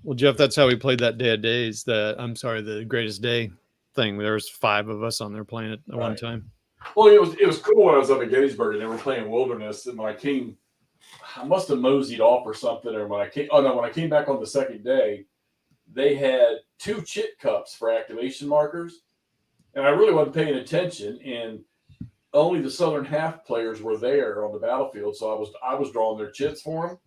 S1: Well, Jeff, that's how we played that Day of Days. The Greatest Day thing. There was 5 of us on there playing it at one time.
S3: Well, it was cool when I was up at Gettysburg and they were playing Wilderness, and my team I must have moseyed off or something. Or when I came back on the second day, they had 2 chit cups for activation markers, and I really wasn't paying attention. And only the southern half players were there on the battlefield, so I was drawing their chits for them.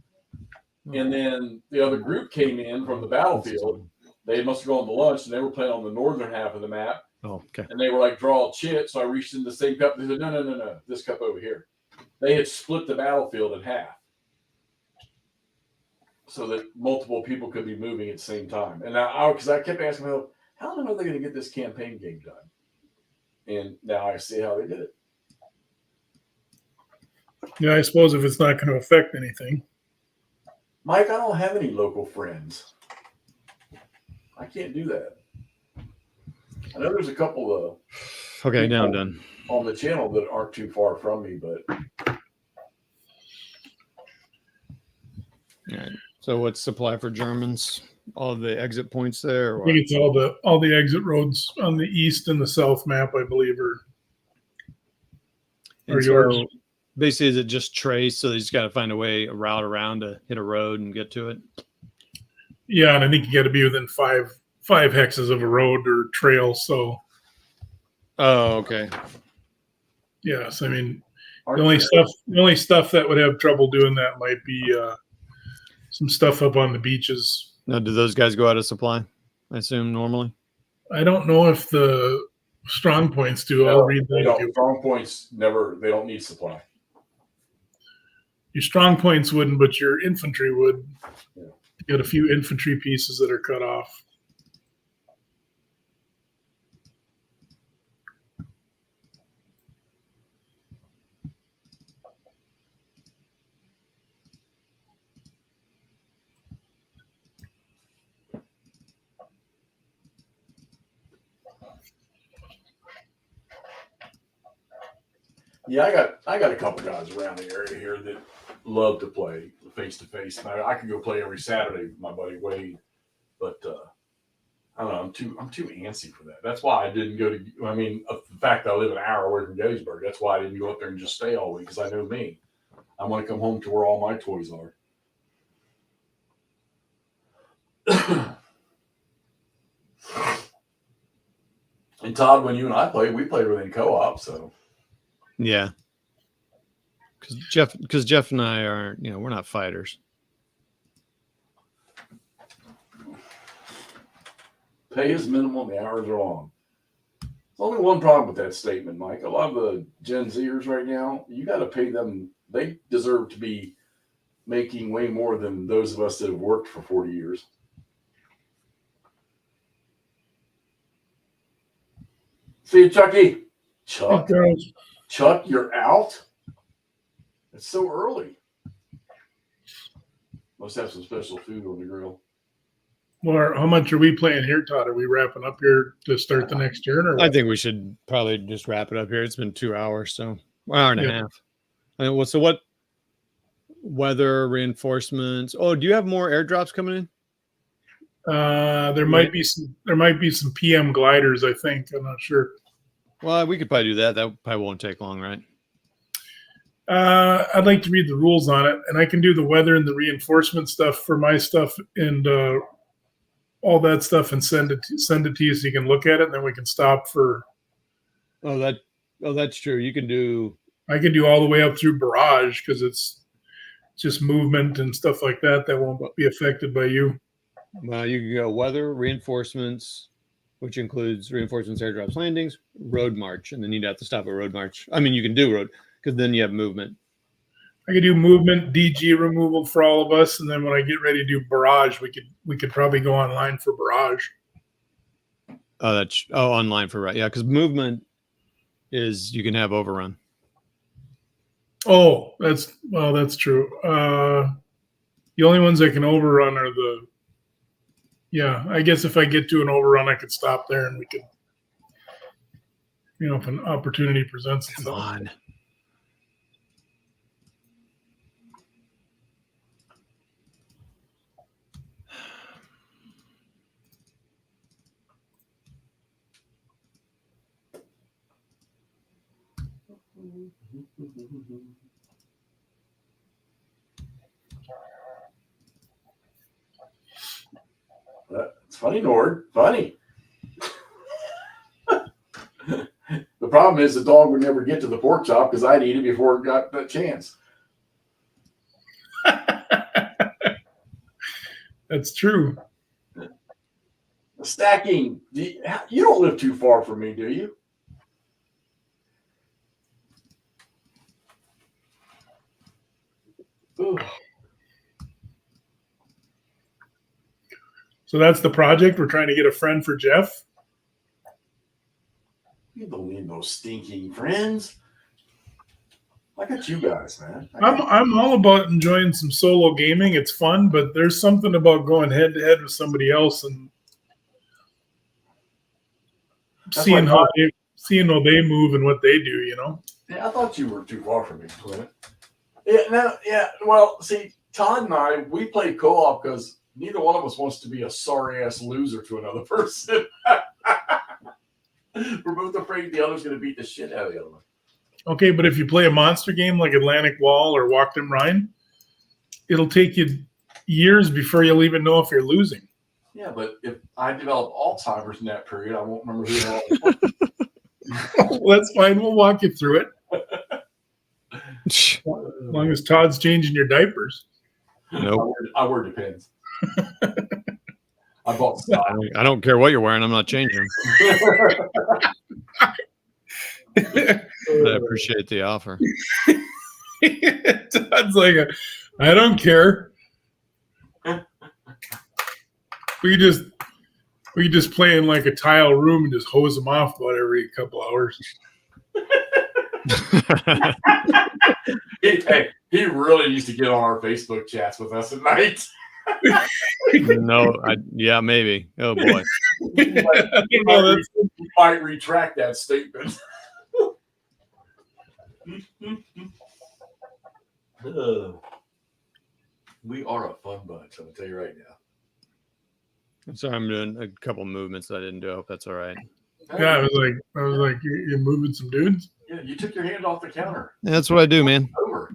S3: And then the other group came in from the battlefield. They must have gone to lunch, and they were playing on the northern half of the map.
S1: Oh, okay.
S3: And they were like, draw a chit. So I reached in the same cup. They said, no, this cup over here. They had split the battlefield in half so that multiple people could be moving at the same time. And because I kept asking myself, how are they going to get this campaign game done? And now I see how they did it.
S2: Yeah, I suppose if it's not going to affect anything.
S3: Mike, I don't have any local friends. I can't do that. I know there's a couple of
S1: Okay, now I'm done.
S3: on the channel that aren't too far from me, but
S1: All right. So what's supply for Germans? All the exit points there? Or
S2: I think it's all the exit roads on the east and the south map, I believe, are
S1: and
S2: yours.
S1: so basically, is it just trace? So they just got to find a route around to hit a road and get to it?
S2: Yeah, and I think you got to be within five hexes of a road or trail. So,
S1: Oh, okay.
S2: yes, I mean, the only stuff that would have trouble doing that might be some stuff up on the beaches.
S1: Now, do those guys go out of supply? I assume normally.
S2: I don't know if the strong points do. I'll read
S3: they
S2: that.
S3: don't. Strong points never. They don't need supply.
S2: Your strong points wouldn't, but your infantry would.
S3: Yeah.
S2: You got a few infantry pieces that are cut off.
S3: Yeah, I got a couple guys around the area here that love to play face to face. I could go play every Saturday with my buddy Wade, but I don't know. I'm too antsy for that. That's why I didn't go to. I mean, the fact that I live an hour away from Gettysburg. That's why I didn't go up there and just stay all week, because I know me. I want to come home to where all my toys are. And Todd, when you and I played, we played within co-op, so.
S1: Yeah. Because Jeff and I are, we're not fighters.
S3: Pay is minimal, the hours are long. There's only one problem with that statement, Mike. A lot of the Gen Zers right now, you got to pay them. They deserve to be making way more than those of us that have worked for 40 years. See you, Chucky. Chuck, you're out? It's so early. Must have some special food on the grill.
S2: Well, how much are we playing here, Todd? Are we wrapping up here to start the next turn? Or
S1: I think we should probably just wrap it up here. It's been 2 hours, so hour and a half. And so what weather reinforcements? Oh, do you have more airdrops coming in?
S2: There might be some PM gliders, I think. I'm not sure.
S1: Well, we could probably do that. That probably won't take long, right?
S2: I'd like to read the rules on it, and I can do the weather and the reinforcement stuff for my stuff and all that stuff, and send it to you so you can look at it, and then we can stop for.
S1: Oh, that's true. You can do.
S2: I can do all the way up through barrage because it's just movement and stuff like that won't be affected by you.
S1: Well, you can go weather, reinforcements, which includes reinforcements, airdrops, landings, road march, and then you'd have to stop at road march. I mean, you can do road because then you have movement.
S2: I could do movement, DG removal for all of us, and then when I get ready to do barrage, we could probably go online for barrage.
S1: Oh, online for right, yeah, because movement is you can have overrun.
S2: Oh, that's true. The only ones that can overrun are the. Yeah, I guess if I get to an overrun, I could stop there, and we could, if an opportunity presents itself.
S1: Come on.
S3: funny, Nord. Funny. The problem is the dog would never get to the pork chop because I'd eat it before it got that chance.
S2: That's true.
S3: Stacking. You don't live too far from me, do you? Ooh.
S2: So that's the project. We're trying to get a friend for Jeff.
S3: You don't need those stinking friends. I got you guys, man.
S2: I'm all about enjoying some solo gaming. It's fun, but there's something about going head to head with somebody else and seeing how they move and what they do. You know.
S3: Yeah, I thought you were too far from me, Clint. Yeah. Well, see, Todd and I, we play co-op because neither one of us wants to be a sorry ass loser to another person. We're both afraid the other's going to beat the shit out of the other one.
S2: Okay, but if you play a monster game like Atlantic Wall or Walk Them Rhine, it'll take you years before you'll even know if you're losing.
S3: Yeah, but if I develop Alzheimer's in that period, I won't remember who the hell.
S2: Well, that's fine. We'll walk you through it. As long as Todd's changing your diapers.
S1: Nope.
S3: I wear depends. I bought stock.
S1: I don't care what you're wearing. I'm not changing. I appreciate the offer.
S2: Todd's like, I don't care. We just play in like a tile room and just hose them off about every couple hours.
S3: He really used to get on our Facebook chats with us at night.
S1: No, yeah, maybe. Oh boy.
S3: He might retract that statement. We are a fun bunch, I'm gonna tell you right now.
S1: Sorry, I'm doing a couple movements that I didn't do. I hope that's all right.
S2: Yeah, I was like, you're moving some dudes.
S3: Yeah, you took your hand off the counter.
S1: Yeah, that's what I do, man.
S3: Over.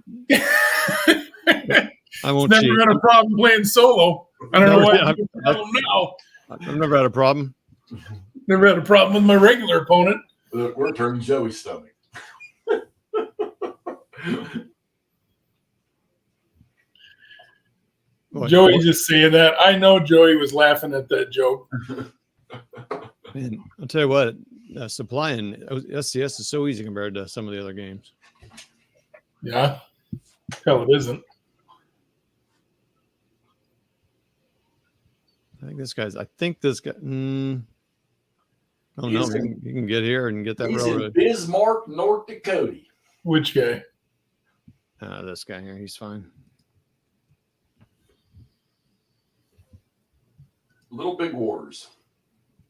S1: I won't
S2: Never
S1: cheat.
S2: had a problem playing solo. I don't know why.
S1: Yeah,
S2: I don't know.
S1: I've never had a problem.
S2: Never had a problem with my regular opponent.
S3: Look, we're turning Joey's stomach.
S1: What?
S2: Joey just saying that. I know Joey was laughing at that joke.
S1: Man, I'll tell you what, supplying SCS is so easy compared to some of the other games.
S2: Yeah. Hell, it isn't.
S1: I think this guy. Oh no, you can get here and get that
S3: He's
S1: railroad.
S3: in Bismarck, North Dakota.
S2: Which guy?
S1: This guy here, he's fine.
S3: Little Big Wars.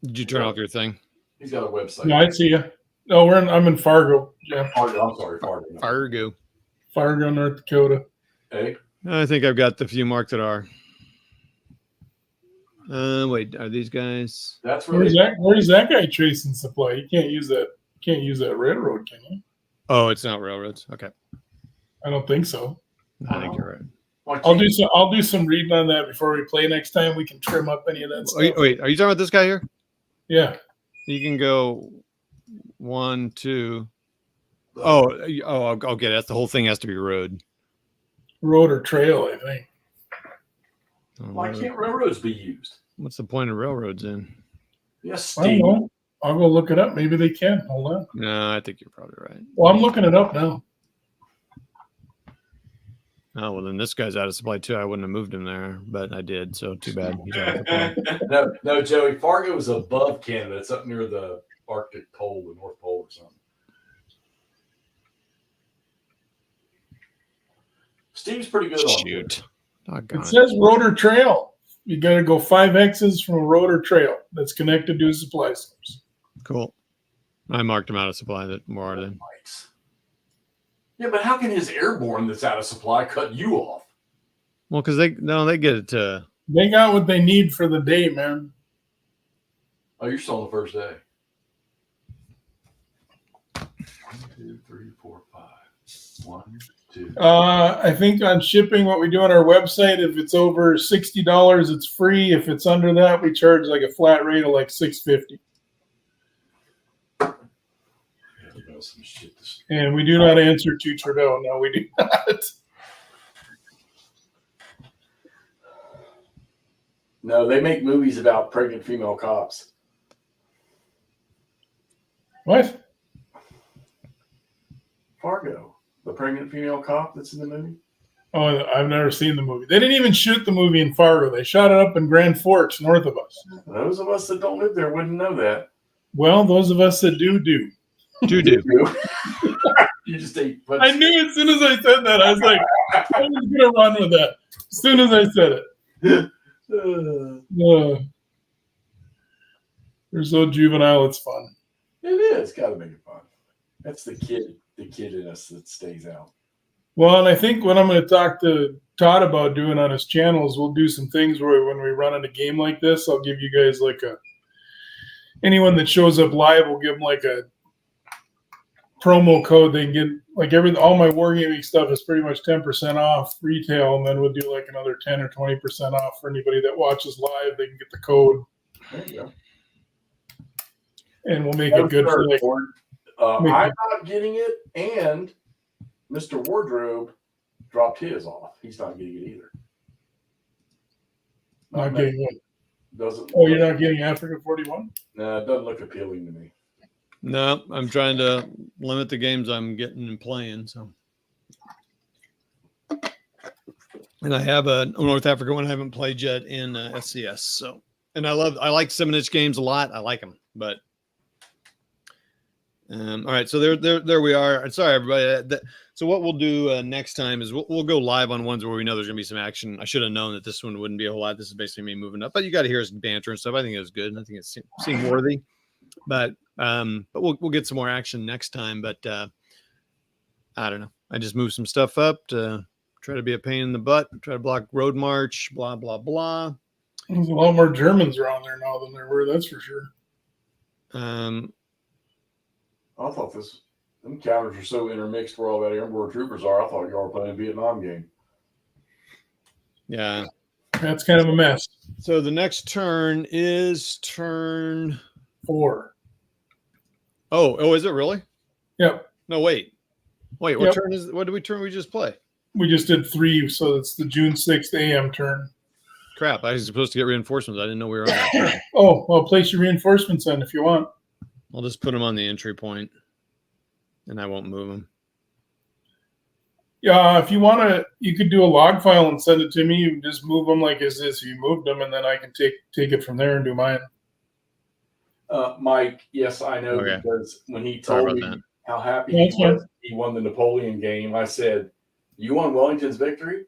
S1: Did you turn off your thing?
S3: He's got a website.
S2: No, I see you. No, I'm in Fargo. Yeah.
S3: Fargo, I'm sorry, Fargo.
S1: Fargo,
S2: North Dakota.
S3: Hey,
S1: I think I've got the few marked that are. Wait, are these guys?
S3: that's
S2: Where's
S3: really
S2: that guy tracing supply? You can't use that railroad, can you?
S1: Oh, it's not railroads. Okay,
S2: I don't think so.
S1: I think you're right.
S2: I'll do some reading on that before we play next time. We can trim up any of that stuff.
S1: Wait, are you talking about this guy here?
S2: Yeah.
S1: You can go 1, 2. Oh, I'll get it. That's the whole thing has to be road.
S2: Road or trail, I think.
S3: Why can't railroads be used?
S1: What's the point of railroads in?
S3: Yes,
S2: I don't
S3: Steve.
S2: know. I'll go look it up. Maybe they can. Hold on.
S1: No, I think you're probably right.
S2: Well, I'm looking it up now.
S1: Oh, well, then this guy's out of supply too. I wouldn't have moved him there, but I did. So too bad. He's out of supply.
S3: No, Joey. Fargo is above Canada. It's up near the Arctic Pole, the North Pole, or something. Steve's pretty good on
S1: Shoot.
S2: It says road or trail. You got to go 5 X's from a road or trail that's connected to a supply source.
S1: Cool. I marked him out of supply that more than.
S3: Nice. Yeah, but how can his airborne that's out of supply cut you off?
S1: Well, because they get it to.
S2: They got what they need for the day, man.
S3: Oh, you're still on the first day. 1, 2, 3, 4, 5. 1, 2.
S2: I think on shipping, what we do on our website, if it's over $60, it's free. If it's under that, we charge like a flat rate of like $6.50.
S3: Some shit this
S2: And we do not answer to Trudeau. No, we do not.
S3: No, they make movies about pregnant female cops.
S2: What?
S3: Fargo, the pregnant female cop that's in the movie.
S2: Oh, I've never seen the movie. They didn't even shoot the movie in Fargo. They shot it up in Grand Forks, north of us.
S3: Those of us that don't live there wouldn't know that.
S2: Well, those of us that do.
S1: Do.
S3: You just ate.
S2: I knew as soon as I said that, I was like, I was going to run with that. As soon as I said it. They're so juvenile, it's fun.
S3: It is. Got to make it fun. That's the kid in us that stays out.
S2: Well, and I think what I'm going to talk to Todd about doing on his channel is we'll do some things where when we run in a game like this, I'll give you guys like anyone that shows up live, we'll give them like a promo code. They can get like all my wargaming stuff is pretty much 10% off retail, and then we'll do like another 10 or 20% off for anybody that watches live. They can get the code.
S3: There you go.
S2: And we'll make it good for like.
S3: I'm not getting it, and Mr. WarDRobe dropped his off. He's not getting it either.
S2: Not getting what?
S3: Doesn't.
S2: Oh, you're not getting Africa 41?
S3: No, it doesn't look appealing to me.
S1: No, I'm trying to limit the games I'm getting and playing. So, and I have a North Africa one I haven't played yet in SCS. So, and I like 7-inch games a lot. I like them, but all right. So there we are. Sorry, everybody. So what we'll do next time is we'll go live on ones where we know there's gonna be some action. I should have known that this one wouldn't be a whole lot. This is basically me moving up, but you got to hear us banter and stuff. I think it was good. I think it seemed worthy, but we'll get some more action next time. But I don't know. I just moved some stuff up to try to be a pain in the butt, try to block road march, blah blah blah.
S2: There's a lot more Germans around there now than there were. That's for sure.
S3: I thought them counters are so intermixed where all that airborne troopers are. I thought y'all were playing a Vietnam game.
S1: Yeah.
S2: That's kind of a mess.
S1: So the next turn is turn
S2: 4.
S1: Oh, is it really?
S2: Yep.
S1: No, wait. What
S2: Yep.
S1: turn is? What did we just play?
S2: We just did 3, so it's the June 6th AM turn.
S1: Crap! I was supposed to get reinforcements. I didn't know we were on that.
S2: Oh, well, place your reinforcements in if you want.
S1: I'll just put them on the entry point, and I won't move them.
S2: Yeah, if you want to, you could do a log file and send it to me. You just move them like as this. You moved them, and then I can take it from there and do mine.
S3: Mike, yes, I know,
S1: Okay.
S3: because when he
S1: Sorry
S3: told
S1: about
S3: me
S1: that.
S3: how happy
S2: That's
S3: he was, he won the Napoleon game, I said, "You won Wellington's victory?"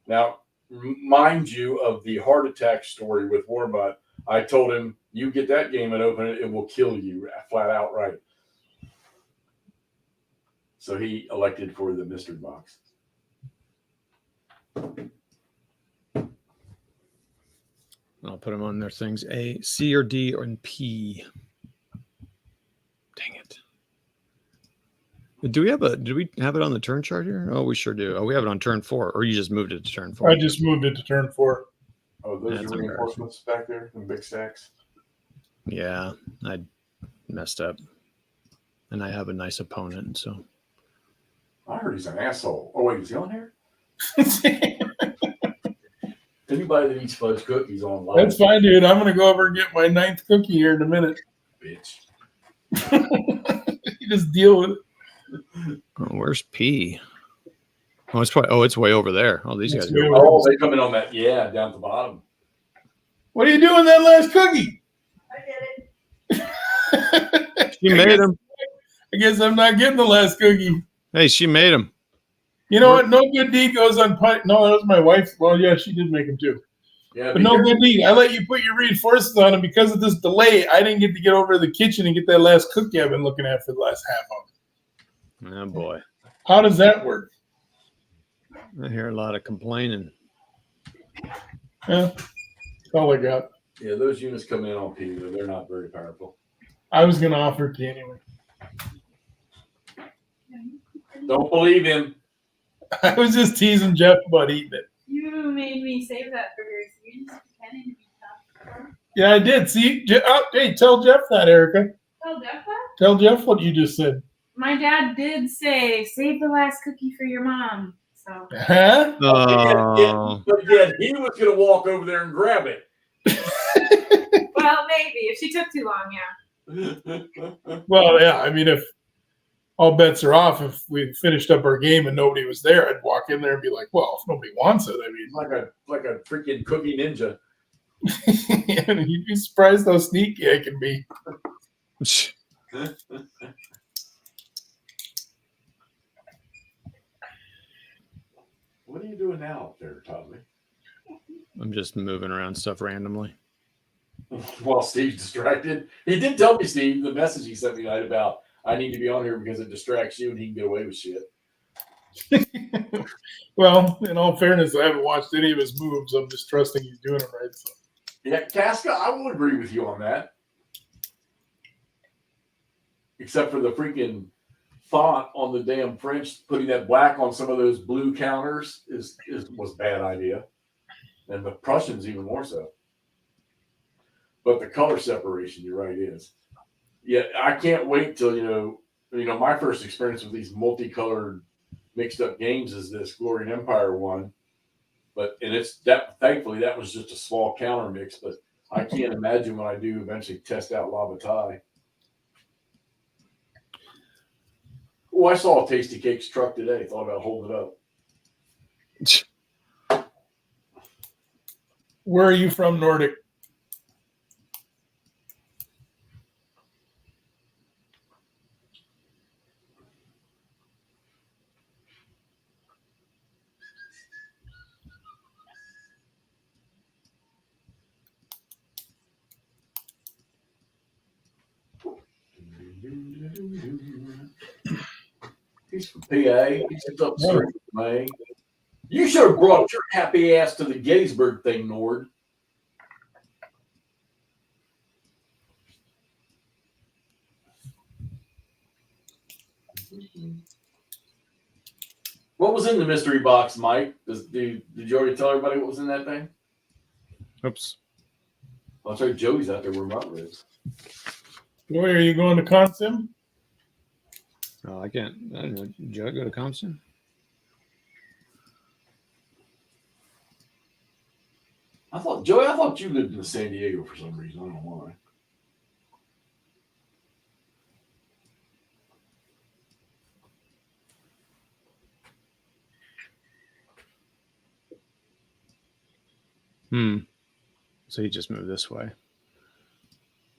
S3: Now, mind you, of the heart attack story with Warbutt, I told him, "You get that game and open it, it will kill you flat out right." So he elected for the mystery box.
S1: I'll put them on their things: A, C, or D, or in P. Dang it! Did we have it on the turn chart here? Oh, we sure do. Oh, we have it on turn 4, or you just moved it to turn 4.
S2: I just moved it to turn 4.
S3: Oh, those
S1: That's
S3: are reinforcements back there in big stacks.
S1: Yeah, I messed up, and I have a nice opponent. So
S3: I heard he's an asshole. Oh wait, is he on here? Anybody that eats fudge cookies online.
S2: That's fine, dude. I'm going to go over and get my 9th cookie here in a minute.
S3: Bitch.
S2: You just deal with it.
S1: oh, where's P? Oh, it's way over there. Oh, these
S2: It's
S1: guys.
S2: way
S1: Are,
S2: over
S3: Oh, they come in on that. Yeah, down at the bottom.
S2: What are you doing that last cookie?
S1: she made them.
S2: I guess I'm not getting the last cookie.
S1: Hey, she made them.
S2: You know what? No good deed goes unpunished. No, that was my wife. Well, yeah, she did make them too.
S3: Yeah,
S2: But no good deed. I let you put your reinforcements on, and because of this delay, I didn't get over to the kitchen and get that last cookie I've been looking at for the last half hour.
S1: Oh boy,
S2: How does that work?
S1: I hear a lot of complaining.
S2: Yeah, that's all I got.
S3: Yeah, those units come in on P, but they're not very powerful.
S2: I was going to offer it to you anyway.
S3: Don't believe him.
S2: I was just teasing Jeff about eating it.
S4: You made me save that for her. So you're just pretending to be tough.
S2: Yeah, I did. See, hey, tell Jeff that, Erica.
S4: Tell Jeff that?
S2: Tell Jeff what you just said.
S4: My dad did say, save the last cookie for your mom. So.
S2: Huh?
S1: Oh,
S3: But yet he was going to walk over there and grab it.
S4: Well, maybe. If she took too long, yeah.
S2: Well, yeah. I mean, if all bets are off, if we finished up our game and nobody was there, I'd walk in there and be like, well, if nobody wants it, I mean.
S3: like a freaking cookie ninja.
S2: You'd be surprised how sneaky I can be.
S3: What are you doing now up there, Tommy?
S1: I'm just moving around stuff randomly.
S3: While Steve's distracted. He did tell me, Steve, the message he sent me tonight about I need to be on here because it distracts you and he can get away with shit.
S2: Well, in all fairness, I haven't watched any of his moves. I'm just trusting he's doing it right. So.
S3: Yeah, Casca, I will agree with you on that. Except for the freaking font on the damn French, putting that black on some of those blue counters was a bad idea. And the Prussians even more so. But the color separation, you're right, is. Yeah, I can't wait till, you know, my first experience with these multicolored mixed up games is this Glory and Empire one. And it's that, thankfully, that was just a small counter mix, but I can't imagine when I do eventually test out Lava Thai. Oh, I saw a Tasty Cakes truck today. Thought about holding it up.
S2: Where are you from, Nordic?
S3: He's from PA. He's up the street from me. You should have brought your happy ass to the Gettysburg thing, Nord. What was in the mystery box, Mike? Did you already tell everybody what was in that thing?
S1: Oops.
S3: Well, I'm sorry, Joey's out there where Mom lives.
S2: Joey, are you going to Consim?
S1: Oh, I can't. I don't know. Did Joe go to Compton?
S3: Joey, I thought you lived in San Diego for some reason. I don't know why.
S1: So he just moved this way.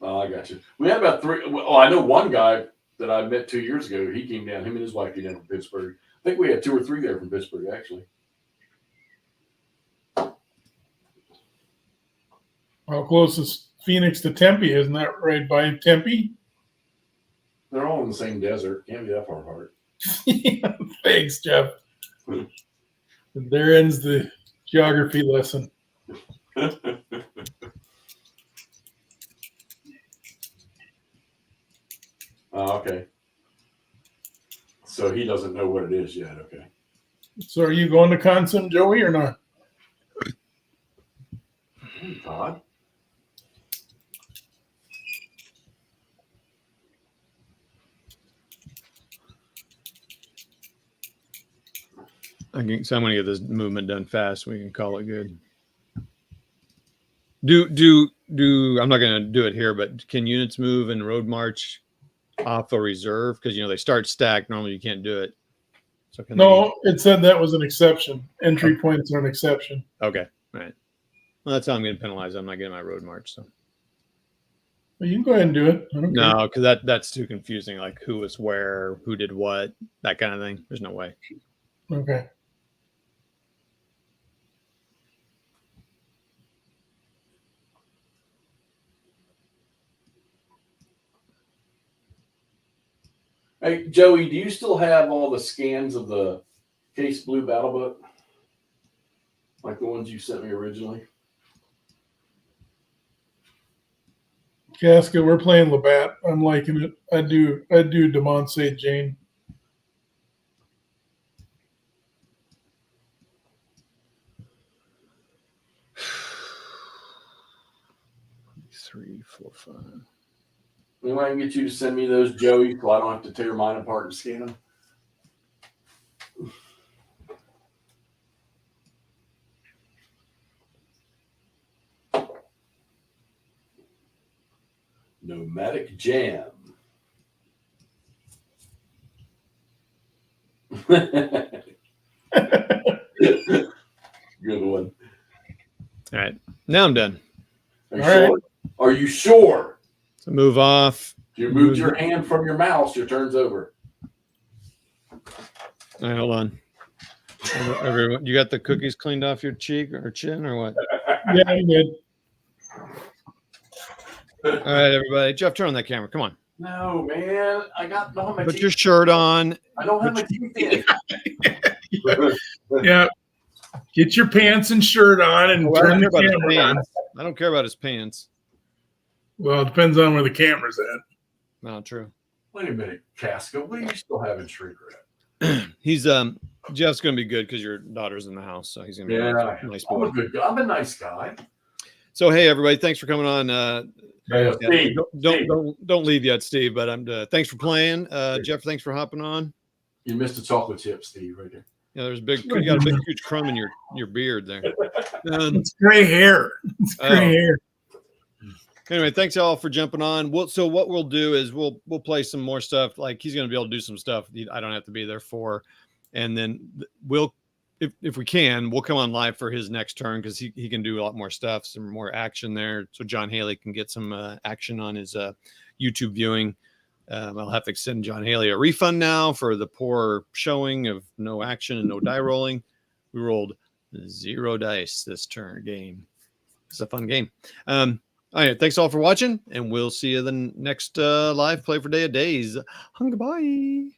S3: Oh, I got you. We had about three. Oh, I know one guy that I met 2 years ago. He came down. Him and his wife came down from Pittsburgh. I think we had 2 or 3 there from Pittsburgh, actually.
S2: How close is Phoenix to Tempe? Isn't that right by Tempe?
S3: They're all in the same desert. Can't be that far apart.
S2: Thanks, Jeff. There ends the geography lesson.
S3: Oh, okay. So he doesn't know what it is yet. Okay.
S2: So are you going to Consim, Joey, or not?
S3: Todd?
S1: So I'm going to get this movement done fast. We can call it good. I'm not going to do it here, but can units move in road march off a reserve? Because, they start stacked. Normally you can't do it. So
S2: It said that was an exception. Entry points are an exception.
S1: Okay. All right. Well, that's how I'm getting penalized. I'm not getting my road march. So.
S2: Well, you can go ahead and do it.
S1: No, because that's too confusing. Like who was where, who did what, that kind of thing. There's no way.
S2: Okay.
S3: Hey, Joey, do you still have all the scans of the Case Blue Battle Book? Like the ones you sent me originally?
S2: Casca, we're playing Labatt. I'm liking it. I do Demont St. Jane.
S3: We might get you to send me those, Joey, so I don't have to tear mine apart and scan them. Nomadic Jam. Good one.
S1: All right. Now I'm done.
S3: Are you
S2: All
S3: sure? Are you sure?
S1: So move off.
S3: If you moved your hand from your mouse, your turn's over.
S1: All right, hold on. Everyone, you got the cookies cleaned off your cheek or chin or what?
S2: Yeah, I'm good.
S1: All right, everybody. Jeff, turn on that camera. Come on.
S3: No, man. I don't have my
S1: Put
S3: teeth.
S1: your shirt on.
S3: I don't have my teeth in.
S2: Yeah. Get your pants and shirt on and
S1: Well, I
S2: turn
S1: don't care
S2: the
S1: about his
S2: camera on.
S1: pants. I don't care about his pants.
S2: Well, it depends on where the camera's at.
S1: No, true.
S3: Wait a minute, Casca. What are you still having shrink wrap?
S1: He's Jeff's gonna be good because your daughter's in the house, so he's gonna be a nice
S3: I'm
S1: boy.
S3: a good guy. I'm a nice guy.
S1: So hey, everybody, thanks for coming on.
S3: Steve,
S1: Don't leave yet, Steve. But I'm thanks for playing. Jeff, thanks for hopping on.
S3: you missed a chocolate chip, Steve, right there.
S1: Yeah, there's you got a big huge crumb in your beard there.
S2: It's gray hair. It's gray hair.
S1: Anyway, thanks all for jumping on. So what we'll do is we'll play some more stuff. Like he's going to be able to do some stuff I don't have to be there for, and then we'll, if we can, we'll come on live for his next turn because he can do a lot more stuff, some more action there. So John Haley can get some action on his YouTube viewing. I'll have to send John Haley a refund now for the poor showing of no action and no die rolling. We rolled 0 dice this game. It's a fun game. All right, thanks all for watching, and we'll see you the next live play for Day of Days. Goodbye.